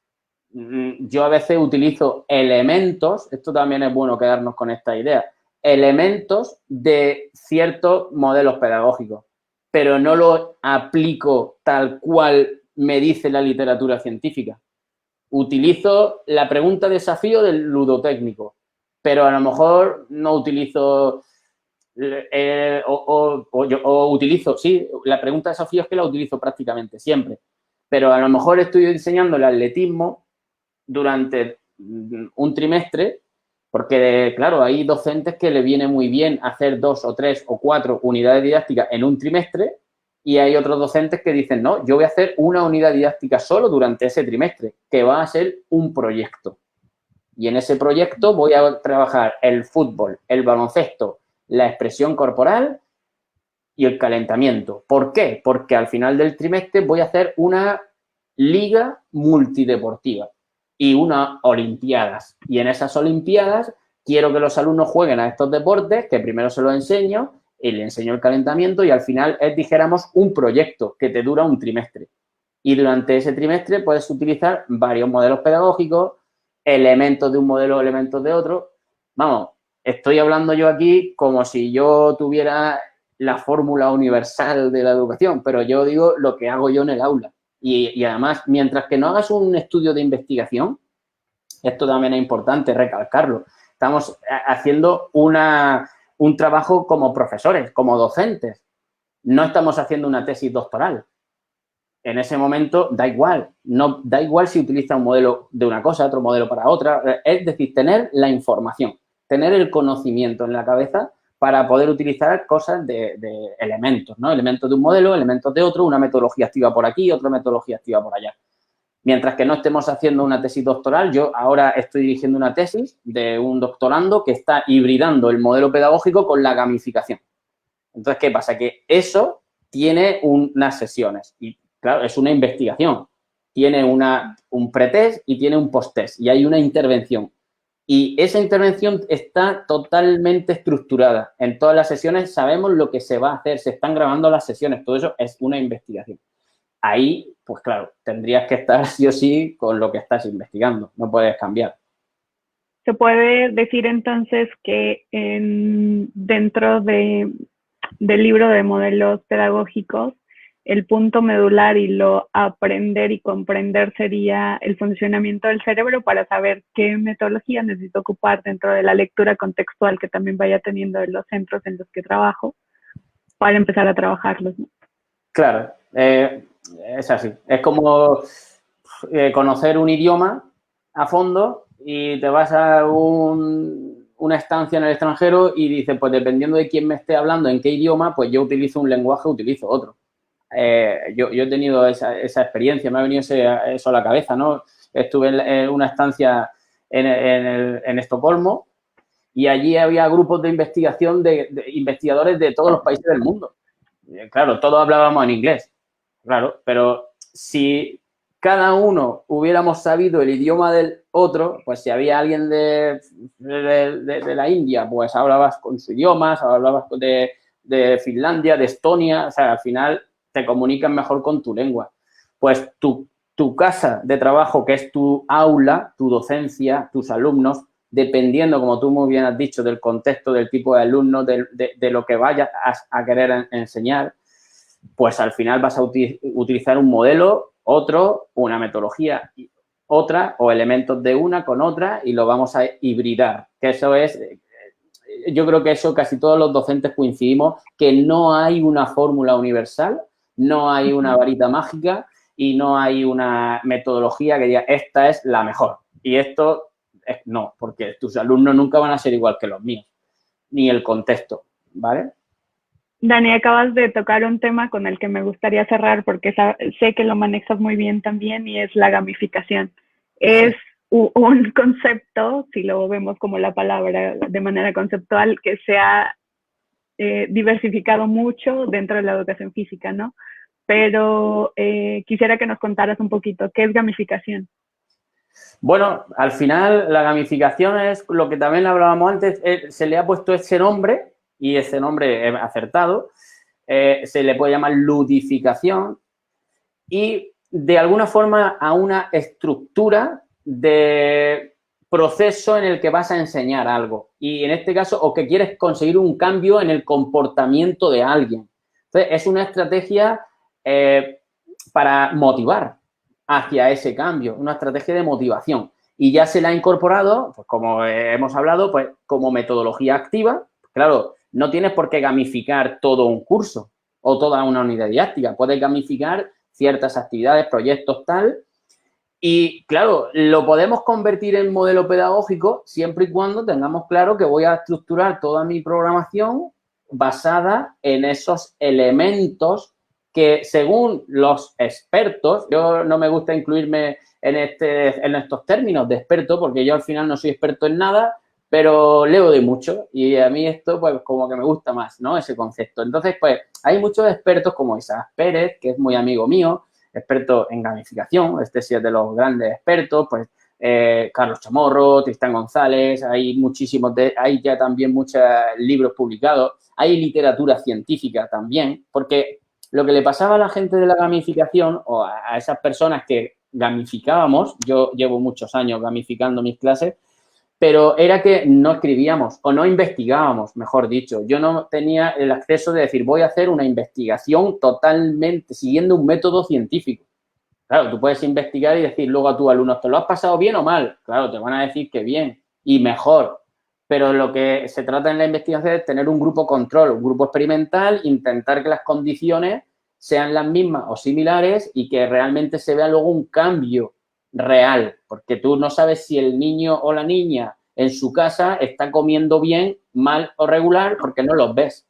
Speaker 2: Yo a veces utilizo elementos, esto también es bueno quedarnos con esta idea, elementos de ciertos modelos pedagógicos, pero no lo aplico tal cual me dice la literatura científica. Utilizo la pregunta desafío del ludotécnico, pero a lo mejor no utilizo o utilizo, sí, la pregunta de desafío es que la utilizo prácticamente siempre, pero a lo mejor estoy enseñando el atletismo durante un trimestre, porque, claro, hay docentes que le viene muy bien hacer 2 o 3 o 4 unidades didácticas en un trimestre Y hay otros docentes que dicen, no, yo voy a hacer una unidad didáctica solo durante ese trimestre, que va a ser un proyecto. Y en ese proyecto voy a trabajar el fútbol, el baloncesto, la expresión corporal y el calentamiento. ¿Por qué? Porque al final del trimestre voy a hacer una liga multideportiva y unas olimpiadas. Y en esas olimpiadas quiero que los alumnos jueguen a estos deportes, que primero se los enseño y le enseño el calentamiento y al final es, dijéramos, un proyecto que te dura un trimestre. Y durante ese trimestre puedes utilizar varios modelos pedagógicos, elementos de un modelo, elementos de otro. Vamos, estoy hablando yo aquí como si yo tuviera la fórmula universal de la educación, pero yo digo lo que hago yo en el aula. Y además, mientras que no hagas un estudio de investigación, esto también es importante recalcarlo, estamos haciendo un trabajo como profesores, como docentes. No estamos haciendo una tesis doctoral. En ese momento da igual, no da igual si utiliza un modelo de una cosa, otro modelo para otra, es decir, tener la información, tener el conocimiento en la cabeza para poder utilizar cosas de elementos, ¿no? Elementos de un modelo, elementos de otro, una metodología activa por aquí, otra metodología activa por allá. Mientras que no estemos haciendo una tesis doctoral, yo ahora estoy dirigiendo una tesis de un doctorando que está hibridando el modelo pedagógico con la gamificación. Entonces, ¿qué pasa? Que eso tiene unas sesiones y, claro, es una investigación. Tiene un pretest y tiene un posttest y hay una intervención. Y esa intervención está totalmente estructurada. En todas las sesiones sabemos lo que se va a hacer, se están grabando las sesiones, todo eso es una investigación. Ahí, pues claro, tendrías que estar sí o sí con lo que estás investigando, no puedes cambiar.
Speaker 1: Se puede decir entonces que dentro del libro de modelos pedagógicos, el punto medular y lo aprender y comprender sería el funcionamiento del cerebro para saber qué metodología necesito ocupar dentro de la lectura contextual que también vaya teniendo en los centros en los que trabajo para empezar a trabajarlos, ¿no?
Speaker 2: Claro, es así. Es como conocer un idioma a fondo y te vas a una estancia en el extranjero y dices, pues dependiendo de quién me esté hablando, en qué idioma, pues yo utilizo un lenguaje, utilizo otro. Yo he tenido esa experiencia, me ha venido eso a la cabeza, ¿no? Estuve en una estancia en Estocolmo y allí había grupos de investigación de investigadores de todos los países del mundo. Claro, todos hablábamos en inglés, claro, pero si cada uno hubiéramos sabido el idioma del otro, pues si había alguien de la India, pues hablabas con su idioma, hablabas de Finlandia, de Estonia, o sea, al final te comunican mejor con tu lengua. Pues tu casa de trabajo, que es tu aula, tu docencia, tus alumnos, dependiendo, como tú muy bien has dicho, del contexto, del tipo de alumno, de lo que vayas a querer enseñar, pues al final vas a utilizar un modelo, otro, una metodología, otra, o elementos de una con otra y lo vamos a hibridar. Que eso es, yo creo que eso casi todos los docentes coincidimos, que no hay una fórmula universal, no hay una varita mágica y no hay una metodología que diga, esta es la mejor. Y esto no, porque tus alumnos nunca van a ser igual que los míos, ni el contexto, ¿vale?
Speaker 1: Dani, acabas de tocar un tema con el que me gustaría cerrar porque sé que lo manejas muy bien también y es la gamificación. Es un concepto, si lo vemos como la palabra de manera conceptual, que se ha diversificado mucho dentro de la educación física, ¿no? Pero quisiera que nos contaras un poquito, ¿qué es gamificación?
Speaker 2: Bueno, al final la gamificación es lo que también hablábamos antes, se le ha puesto ese nombre y ese nombre es acertado, se le puede llamar ludificación y de alguna forma a una estructura de proceso en el que vas a enseñar algo y en este caso o que quieres conseguir un cambio en el comportamiento de alguien. Entonces, es una estrategia para motivar hacia ese cambio, una estrategia de motivación. Y ya se la ha incorporado, pues como hemos hablado, pues como metodología activa. Claro, no tienes por qué gamificar todo un curso o toda una unidad didáctica. Puedes gamificar ciertas actividades, proyectos, tal. Y, claro, lo podemos convertir en modelo pedagógico siempre y cuando tengamos claro que voy a estructurar toda mi programación basada en esos elementos que según los expertos, yo no me gusta incluirme en estos términos de experto, porque yo al final no soy experto en nada, pero leo de mucho y a mí esto pues como que me gusta más, ¿no? Ese concepto. Entonces, pues hay muchos expertos como Isaac Pérez, que es muy amigo mío, experto en gamificación, este sí es de los grandes expertos, pues Carlos Chamorro, Tristán González, hay muchísimos, hay ya también muchos libros publicados, hay literatura científica también, porque lo que le pasaba a la gente de la gamificación o a esas personas que gamificábamos, yo llevo muchos años gamificando mis clases, pero era que no escribíamos o no investigábamos, mejor dicho. Yo no tenía el acceso de decir, voy a hacer una investigación totalmente siguiendo un método científico. Claro, tú puedes investigar y decir luego a tus alumnos, ¿te lo has pasado bien o mal? Claro, te van a decir que bien y mejor. Pero lo que se trata en la investigación es tener un grupo control, un grupo experimental, intentar que las condiciones sean las mismas o similares y que realmente se vea luego un cambio real, porque tú no sabes si el niño o la niña en su casa está comiendo bien, mal o regular porque no los ves.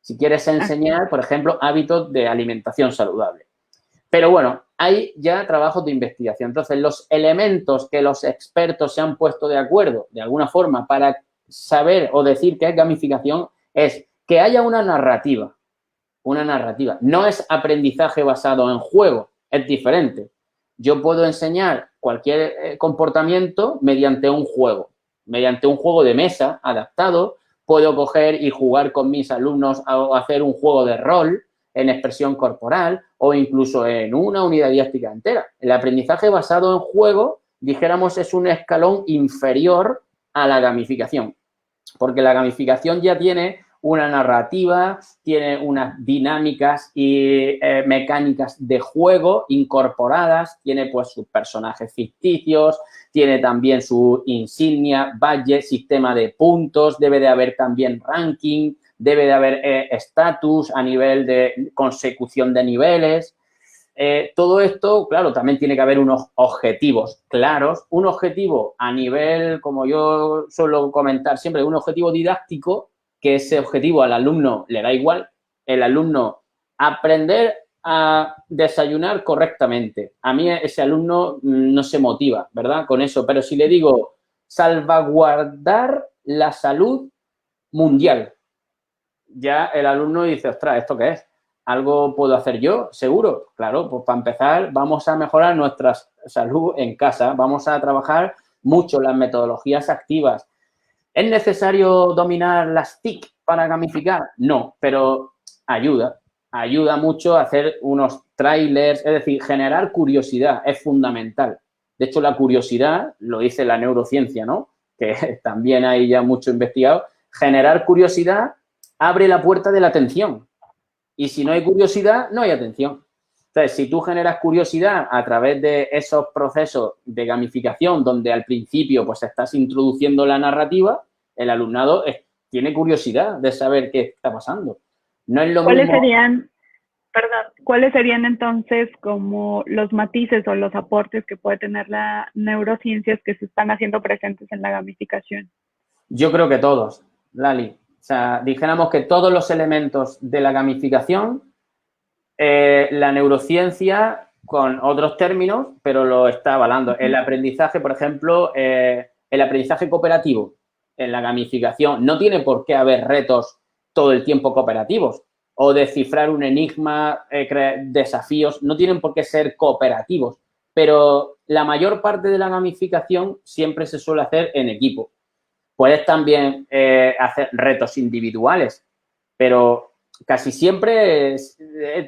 Speaker 2: Si quieres enseñar, por ejemplo, hábitos de alimentación saludable. Pero bueno, hay ya trabajos de investigación. Entonces, los elementos que los expertos se han puesto de acuerdo, de alguna forma, para saber o decir qué es gamificación, es que haya una narrativa. Una narrativa. No es aprendizaje basado en juego, es diferente. Yo puedo enseñar cualquier comportamiento mediante un juego de mesa adaptado. Puedo coger y jugar con mis alumnos o hacer un juego de rol en expresión corporal o incluso en una unidad didáctica entera. El aprendizaje basado en juego, dijéramos, es un escalón inferior a la gamificación, porque la gamificación ya tiene una narrativa, tiene unas dinámicas y mecánicas de juego incorporadas, tiene pues sus personajes ficticios, tiene también su insignia, badge, sistema de puntos, debe de haber también ranking, debe de haber estatus a nivel de consecución de niveles. Todo esto, claro, también tiene que haber unos objetivos claros, un objetivo a nivel, como yo suelo comentar siempre, un objetivo didáctico, que ese objetivo al alumno le da igual, el alumno aprender a desayunar correctamente. A mí ese alumno no se motiva, ¿verdad? Con eso, pero si le digo salvaguardar la salud mundial, ya el alumno dice, ostras, ¿esto qué es? ¿Algo puedo hacer yo? ¿Seguro? Claro, pues para empezar vamos a mejorar nuestra salud en casa, vamos a trabajar mucho las metodologías activas. ¿Es necesario dominar las TIC para gamificar? No, pero ayuda mucho a hacer unos trailers, es decir, generar curiosidad es fundamental. De hecho, la curiosidad, lo dice la neurociencia, ¿no? Que también hay ya mucho investigado, generar curiosidad abre la puerta de la atención. Y si no hay curiosidad, no hay atención. Entonces, si tú generas curiosidad a través de esos procesos de gamificación donde al principio pues estás introduciendo la narrativa, el alumnado tiene curiosidad de saber qué está pasando. No es lo
Speaker 1: ¿Cuáles
Speaker 2: mismo.
Speaker 1: ¿Cuáles serían entonces como los matices o los aportes que puede tener la neurociencia que se están haciendo presentes en la gamificación?
Speaker 2: Yo creo que todos, Lali. O sea, dijéramos que todos los elementos de la gamificación, la neurociencia con otros términos, pero lo está avalando. El aprendizaje, por ejemplo, el aprendizaje cooperativo en la gamificación, no tiene por qué haber retos todo el tiempo cooperativos o descifrar un enigma, desafíos, no tienen por qué ser cooperativos, pero la mayor parte de la gamificación siempre se suele hacer en equipo. Puedes también hacer retos individuales, pero casi siempre,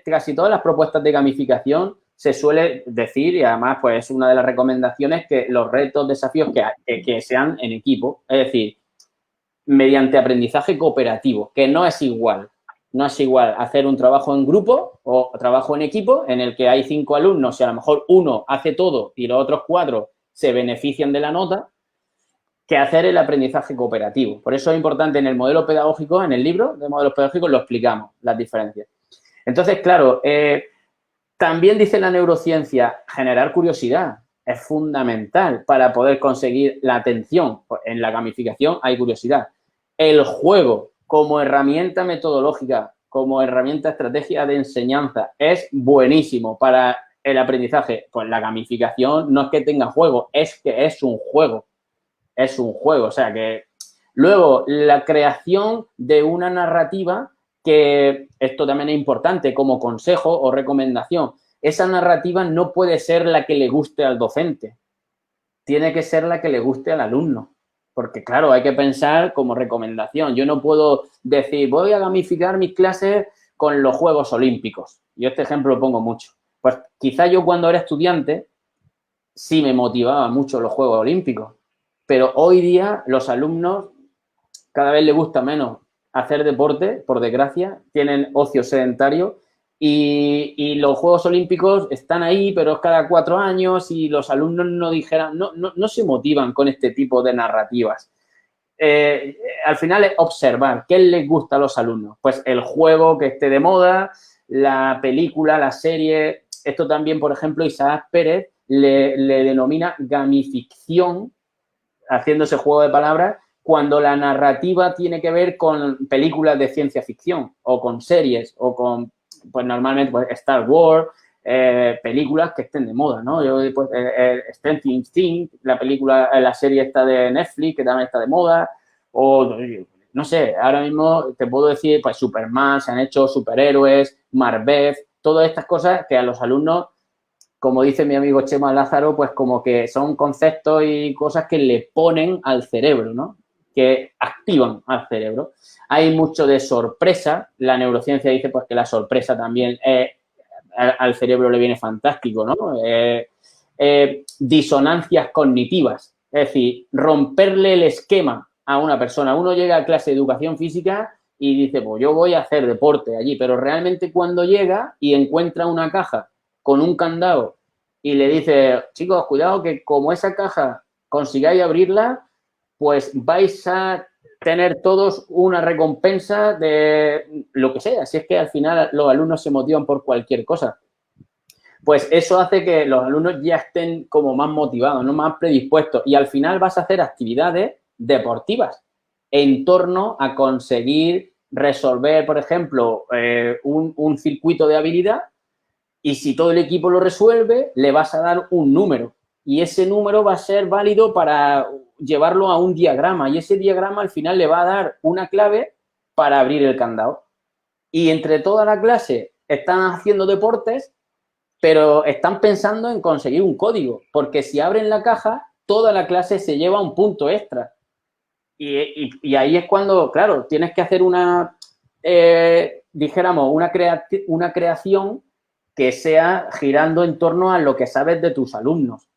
Speaker 2: casi todas las propuestas de gamificación se suele decir, y además pues es una de las recomendaciones, que los retos, desafíos que sean en equipo, es decir, mediante aprendizaje cooperativo, que no es igual. No es igual hacer un trabajo en grupo o trabajo en equipo en el que hay 5 alumnos y a lo mejor uno hace todo y los otros 4 se benefician de la nota, que hacer el aprendizaje cooperativo. Por eso es importante en el modelo pedagógico, en el libro de modelos pedagógicos, lo explicamos, las diferencias. Entonces, claro, también dice la neurociencia, generar curiosidad es fundamental para poder conseguir la atención. En la gamificación hay curiosidad. El juego como herramienta metodológica como herramienta, estrategia de enseñanza. Es buenísimo para el aprendizaje. Pues la gamificación no es que tenga juego, es que es un juego. Es un juego. O sea que luego la creación de una narrativa, que esto también es importante como consejo o recomendación. Esa narrativa no puede ser la que le guste al docente. Tiene que ser la que le guste al alumno. Porque, claro, hay que pensar como recomendación. Yo no puedo decir, voy a gamificar mis clases con los Juegos Olímpicos. Yo este ejemplo lo pongo mucho. Pues quizá yo cuando era estudiante sí me motivaba mucho los Juegos Olímpicos. Pero hoy día los alumnos cada vez les gusta menos hacer deporte, por desgracia. Tienen ocio sedentario. Y los Juegos Olímpicos están ahí, pero es cada 4 años y los alumnos no se motivan con este tipo de narrativas. Al final es observar qué les gusta a los alumnos. Pues el juego que esté de moda, la película, la serie. Esto también, por ejemplo, Isaac Pérez le denomina gamificción, haciendo ese juego de palabras, cuando la narrativa tiene que ver con películas de ciencia ficción o con series o con, pues normalmente, pues, Star Wars, películas que estén de moda, ¿no? Yo, pues, Stranger Things, la serie esta de Netflix, que también está de moda, o, no sé, ahora mismo te puedo decir, pues, Superman, se han hecho superhéroes, Marvel, todas estas cosas que a los alumnos, como dice mi amigo Chema Lázaro, pues como que son conceptos y cosas que le ponen al cerebro, ¿no? Que activan al cerebro. Hay mucho de sorpresa. La neurociencia dice pues que la sorpresa también al cerebro le viene fantástico, ¿no? Disonancias cognitivas. Es decir, romperle el esquema a una persona. Uno llega a clase de educación física y dice, pues yo voy a hacer deporte allí, pero realmente cuando llega y encuentra una caja con un candado y le dice, chicos, cuidado que como esa caja consigáis abrirla, pues vais a tener todos una recompensa de lo que sea. Si es que al final los alumnos se motivan por cualquier cosa. Pues eso hace que los alumnos ya estén como más motivados, ¿no? Más predispuestos. Y al final vas a hacer actividades deportivas en torno a conseguir resolver, por ejemplo, un circuito de habilidad. Y si todo el equipo lo resuelve, le vas a dar un número. Y ese número va a ser válido para llevarlo a un diagrama. Y ese diagrama al final le va a dar una clave para abrir el candado. Y entre toda la clase están haciendo deportes, pero están pensando en conseguir un código. Porque si abren la caja, toda la clase se lleva un punto extra. Y ahí es cuando, claro, tienes que hacer dijéramos, una creación que sea girando en torno a lo que sabes de tus alumnos.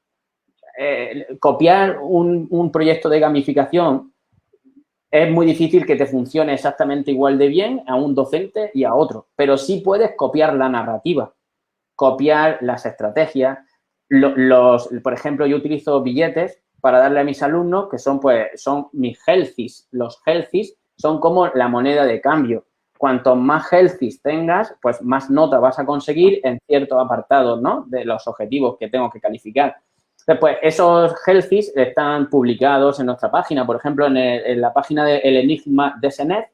Speaker 2: Copiar un proyecto de gamificación es muy difícil que te funcione exactamente igual de bien a un docente y a otro, pero sí puedes copiar la narrativa, copiar las estrategias. Por ejemplo, yo utilizo billetes para darle a mis alumnos que son mis healthies. Los healthies son como la moneda de cambio. Cuanto más healthies tengas, pues más nota vas a conseguir en ciertos apartados, ¿no? De los objetivos que tengo que calificar. Después, esos healthies están publicados en nuestra página. Por ejemplo, en la página de El Enigma de Senet,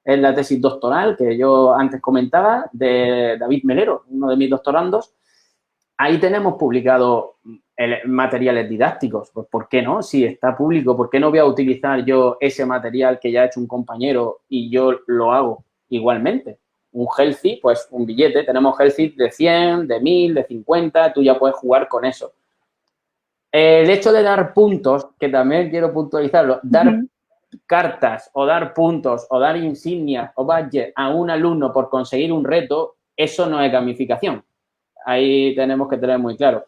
Speaker 2: es la tesis doctoral que yo antes comentaba, de David Melero, uno de mis doctorandos. Ahí tenemos publicado materiales didácticos. Pues, ¿por qué no? Si está público, ¿por qué no voy a utilizar yo ese material que ya ha hecho un compañero y yo lo hago igualmente? Un healthy, pues un billete. Tenemos healthy de 100, de 1000, de 50. Tú ya puedes jugar con eso. El hecho de dar puntos, que también quiero puntualizarlo, dar cartas o dar puntos o dar insignias o badges a un alumno por conseguir un reto, eso no es gamificación. Ahí tenemos que tener muy claro.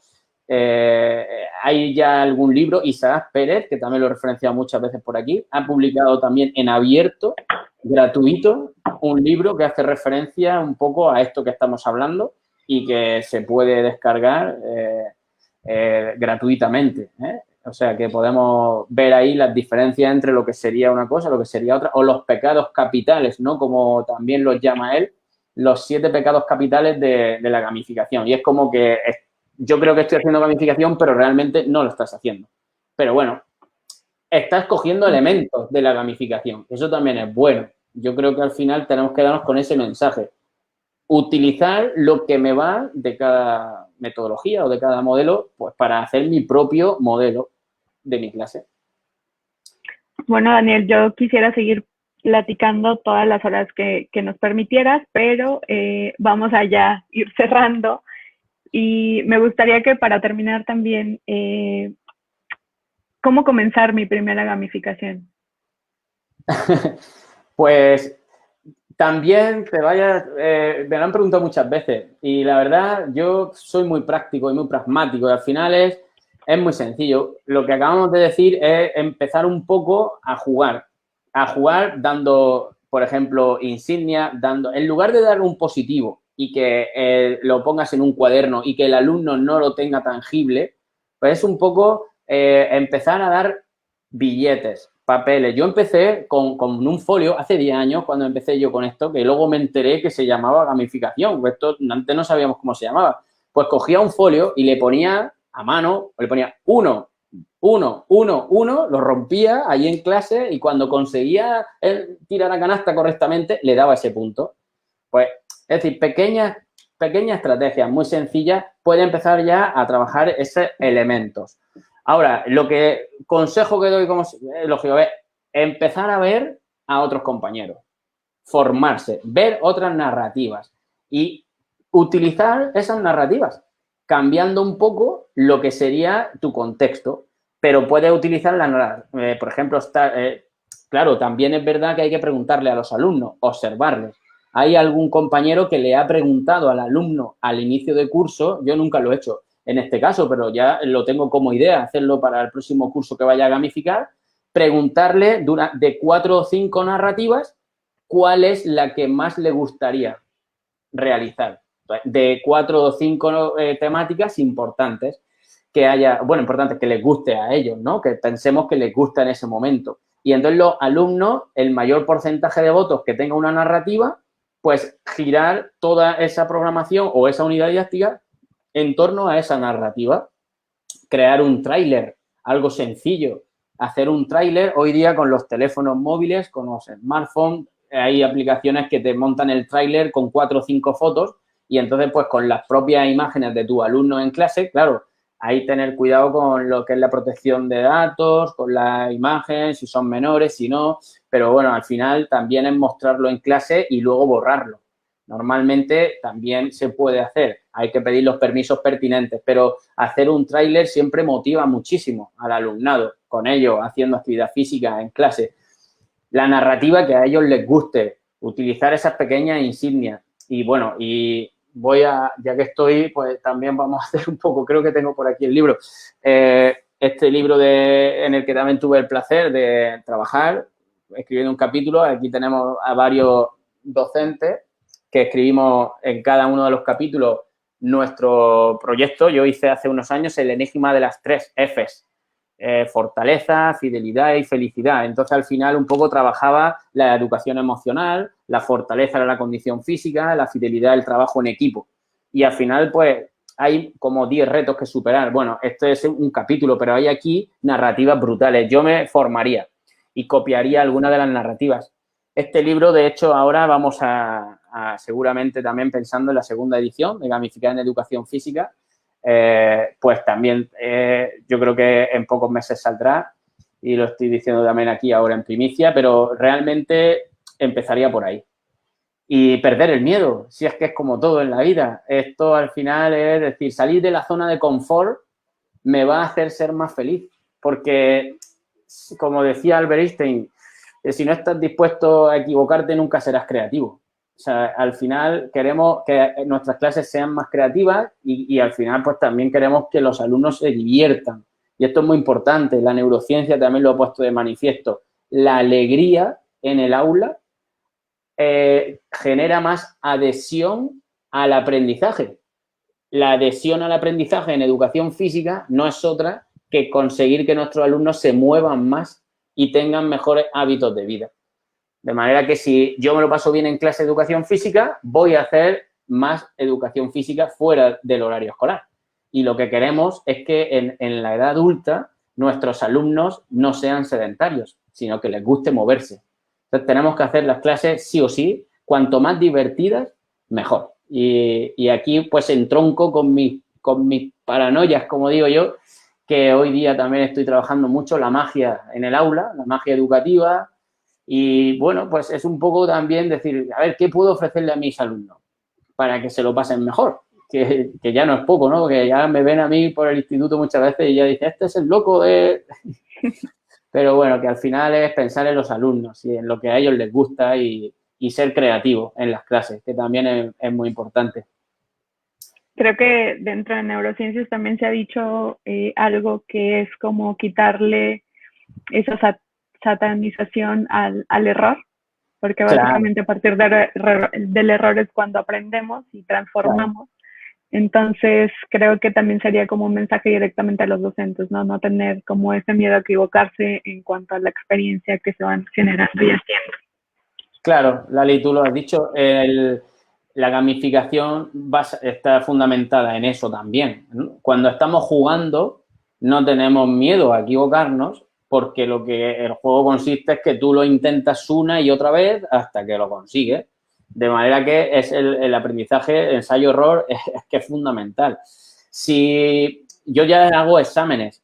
Speaker 2: Hay ya algún libro, Isaac Pérez, que también lo he referenciado muchas veces por aquí, ha publicado también en abierto, gratuito, un libro que hace referencia un poco a esto que estamos hablando y que se puede descargar gratuitamente, ¿eh? O sea, que podemos ver ahí las diferencias entre lo que sería una cosa, lo que sería otra, o los pecados capitales, ¿no? Como también los llama él, los 7 pecados capitales de la gamificación. Y es como que yo creo que estoy haciendo gamificación, pero realmente no lo estás haciendo. Pero bueno, estás cogiendo elementos de la gamificación. Eso también es bueno. Yo creo que al final tenemos que darnos con ese mensaje. Utilizar lo que me va de cada metodología o de cada modelo, pues para hacer mi propio modelo de mi clase.
Speaker 1: Bueno, Daniel, yo quisiera seguir platicando todas las horas que nos permitieras, pero vamos a ya ir cerrando. Y me gustaría que para terminar también, ¿cómo comenzar mi primera gamificación?
Speaker 2: Pues también me lo han preguntado muchas veces y la verdad yo soy muy práctico y muy pragmático y al final es muy sencillo. Lo que acabamos de decir es empezar un poco a jugar dando, por ejemplo, insignias, en lugar de dar un positivo y que lo pongas en un cuaderno y que el alumno no lo tenga tangible, pues es un poco empezar a dar billetes, papeles. Yo empecé con un folio hace 10 años cuando empecé yo con esto, que luego me enteré que se llamaba gamificación. Esto antes no sabíamos cómo se llamaba. Pues cogía un folio y le ponía a mano, le ponía 1, 1, 1, 1, lo rompía ahí en clase y cuando conseguía tirar a canasta correctamente, le daba ese punto. Pues, es decir, pequeñas estrategias muy sencillas, puede empezar ya a trabajar esos elementos. Ahora, consejo que doy como lógico es empezar a ver a otros compañeros, formarse, ver otras narrativas y utilizar esas narrativas, cambiando un poco lo que sería tu contexto, pero puedes utilizar por ejemplo, claro, también es verdad que hay que preguntarle a los alumnos, observarles. Hay algún compañero que le ha preguntado al alumno al inicio de curso, yo nunca lo he hecho en este caso, pero ya lo tengo como idea, hacerlo para el próximo curso que vaya a gamificar, preguntarle de 4 o 5 narrativas cuál es la que más le gustaría realizar. De 4 o 5 temáticas importantes que haya, bueno, importantes que les guste a ellos, ¿no? Que pensemos que les gusta en ese momento. Y entonces los alumnos, el mayor porcentaje de votos que tenga una narrativa, pues girar toda esa programación o esa unidad didáctica en torno a esa narrativa. Crear un tráiler, algo sencillo. Hacer un tráiler hoy día con los teléfonos móviles, con los smartphones, hay aplicaciones que te montan el tráiler con 4 o 5 fotos y entonces pues con las propias imágenes de tu alumno en clase, claro, ahí tener cuidado con lo que es la protección de datos, con la imagen, si son menores, si no, pero bueno, al final también es mostrarlo en clase y luego borrarlo. Normalmente también se puede hacer, hay que pedir los permisos pertinentes, pero hacer un tráiler siempre motiva muchísimo al alumnado, con ellos haciendo actividad física en clase. La narrativa que a ellos les guste, utilizar esas pequeñas insignias. Y bueno, ya que estoy, pues también vamos a hacer un poco, creo que tengo por aquí el libro, este libro en el que también tuve el placer de trabajar, escribiendo un capítulo. Aquí tenemos a varios docentes que escribimos en cada uno de los capítulos nuestro proyecto. Yo hice hace unos años el enigma de las 3 Fs. Fortaleza, fidelidad y felicidad. Entonces, al final, un poco trabajaba la educación emocional, la fortaleza era la condición física, la fidelidad el trabajo en equipo. Y al final, pues, hay como 10 retos que superar. Bueno, este es un capítulo, pero hay aquí narrativas brutales. Yo me formaría y copiaría alguna de las narrativas. Este libro, de hecho, ahora vamos a seguramente también pensando en la segunda edición de Gamificar en Educación Física, pues también yo creo que en pocos meses saldrá y lo estoy diciendo también aquí ahora en primicia, pero realmente empezaría por ahí. Y perder el miedo, si es que es como todo en la vida. Esto al final es decir, salir de la zona de confort me va a hacer ser más feliz, porque como decía Albert Einstein, si no estás dispuesto a equivocarte nunca serás creativo. O sea, al final queremos que nuestras clases sean más creativas y al final pues también queremos que los alumnos se diviertan. Y esto es muy importante, la neurociencia también lo ha puesto de manifiesto. La alegría en el aula genera más adhesión al aprendizaje. La adhesión al aprendizaje en educación física no es otra que conseguir que nuestros alumnos se muevan más y tengan mejores hábitos de vida. De manera que si yo me lo paso bien en clase de educación física, voy a hacer más educación física fuera del horario escolar. Y lo que queremos es que en la edad adulta nuestros alumnos no sean sedentarios, sino que les guste moverse. Entonces, tenemos que hacer las clases sí o sí, cuanto más divertidas, mejor. Y aquí, pues, entronco con mis paranoias, como digo yo, que hoy día también estoy trabajando mucho la magia en el aula, la magia educativa. Y, bueno, pues es un poco también decir, a ver, ¿qué puedo ofrecerle a mis alumnos para que se lo pasen mejor? Que ya no es poco, ¿no? Porque ya me ven a mí por el instituto muchas veces y ya dicen, este es el loco de... Pero bueno, que al final es pensar en los alumnos y en lo que a ellos les gusta y ser creativo en las clases, que también es muy importante.
Speaker 1: Creo que dentro de neurociencias también se ha dicho algo que es como quitarle esa satanización al error, porque básicamente a partir del error es cuando aprendemos y transformamos. Entonces, creo que también sería como un mensaje directamente a los docentes, ¿no? No tener como ese miedo a equivocarse en cuanto a la experiencia que se van generando y haciendo.
Speaker 2: Claro, Lali, tú lo has dicho, la gamificación está fundamentada en eso también, ¿no? Cuando estamos jugando, no tenemos miedo a equivocarnos porque lo que el juego consiste es que tú lo intentas una y otra vez hasta que lo consigues. De manera que es el aprendizaje, ensayo-error, es que es fundamental. Si yo ya hago exámenes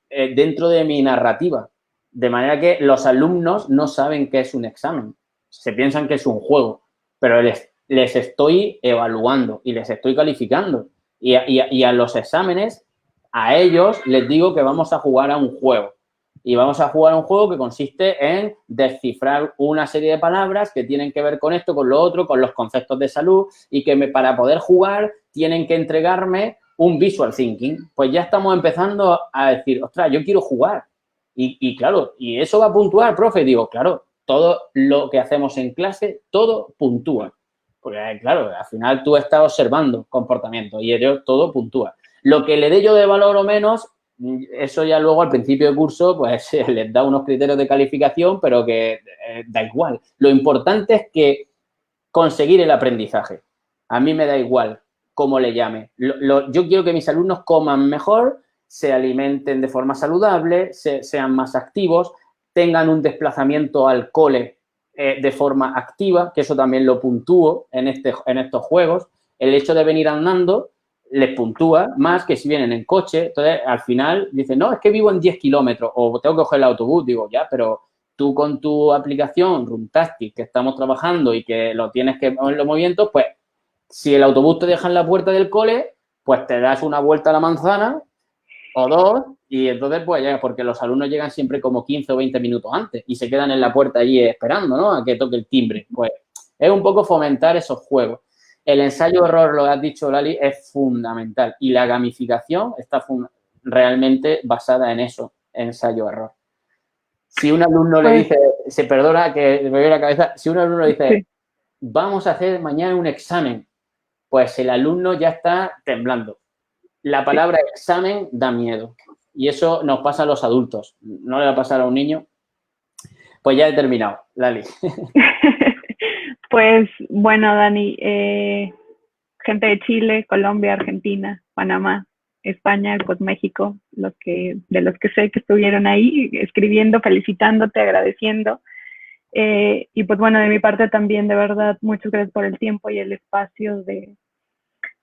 Speaker 2: dentro de mi narrativa, de manera que los alumnos no saben qué es un examen, se piensan que es un juego, pero les estoy evaluando y les estoy calificando. Y a los exámenes, a ellos les digo que vamos a jugar a un juego. Y vamos a jugar a un juego que consiste en descifrar una serie de palabras que tienen que ver con esto, con lo otro, con los conceptos de salud y que para poder jugar tienen que entregarme un visual thinking. Pues ya estamos empezando a decir, ostras, yo quiero jugar. Y claro, ¿y eso va a puntuar, profe? Digo, claro, todo lo que hacemos en clase, todo puntúa. Porque, claro, al final tú estás observando comportamiento y ellos todo puntúa. Lo que le dé yo de valor o menos, eso ya luego al principio de curso, pues les da unos criterios de calificación, pero que da igual. Lo importante es que conseguir el aprendizaje. A mí me da igual cómo le llame. Yo quiero que mis alumnos coman mejor, se alimenten de forma saludable, sean más activos, tengan un desplazamiento al cole de forma activa, que eso también lo puntúo en estos juegos. El hecho de venir andando les puntúa más que si vienen en coche. Entonces, al final, dicen, no, es que vivo en 10 kilómetros o tengo que coger el autobús. Digo, ya, pero tú con tu aplicación Runtastic que estamos trabajando y que lo tienes que mover los movimientos, pues si el autobús te deja en la puerta del cole, pues te das una vuelta a la manzana o dos y entonces pues ya, porque los alumnos llegan siempre como 15 o 20 minutos antes y se quedan en la puerta allí esperando, ¿no? A que toque el timbre. Pues es un poco fomentar esos juegos. El ensayo-error, lo has dicho, Lali, es fundamental y la gamificación está realmente basada en eso, ensayo-error. Si un alumno le dice, se perdona que me veo la cabeza, si un alumno le dice, vamos a hacer mañana un examen, pues el alumno ya está temblando. La palabra examen da miedo y eso nos pasa a los adultos, no le va a pasar a un niño. Pues ya he terminado, Lali.
Speaker 1: Pues bueno, Dani, gente de Chile, Colombia, Argentina, Panamá, España, pues México, de los que sé que estuvieron ahí escribiendo, felicitándote, agradeciendo. Y pues bueno, de mi parte también, de verdad, muchas gracias por el tiempo y el espacio de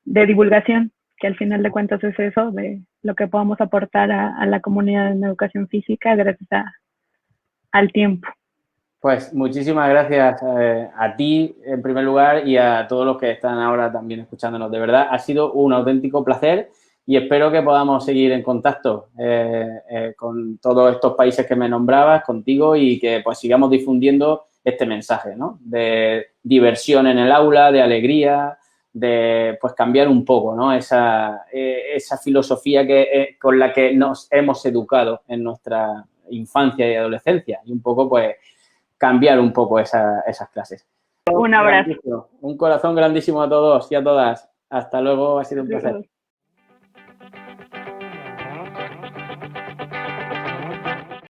Speaker 1: divulgación, que al final de cuentas es eso, de lo que podamos aportar a la comunidad en educación física gracias al tiempo.
Speaker 2: Pues muchísimas gracias a ti, en primer lugar, y a todos los que están ahora también escuchándonos. De verdad, ha sido un auténtico placer y espero que podamos seguir en contacto con todos estos países que me nombrabas, contigo, y que pues sigamos difundiendo este mensaje, ¿no? De diversión en el aula, de alegría, de pues cambiar un poco, ¿no? Esa filosofía con la que nos hemos educado en nuestra infancia y adolescencia y un poco pues cambiar un poco esas clases.
Speaker 1: Un abrazo.
Speaker 2: Un corazón grandísimo a todos y a todas. Hasta luego, ha sido un placer.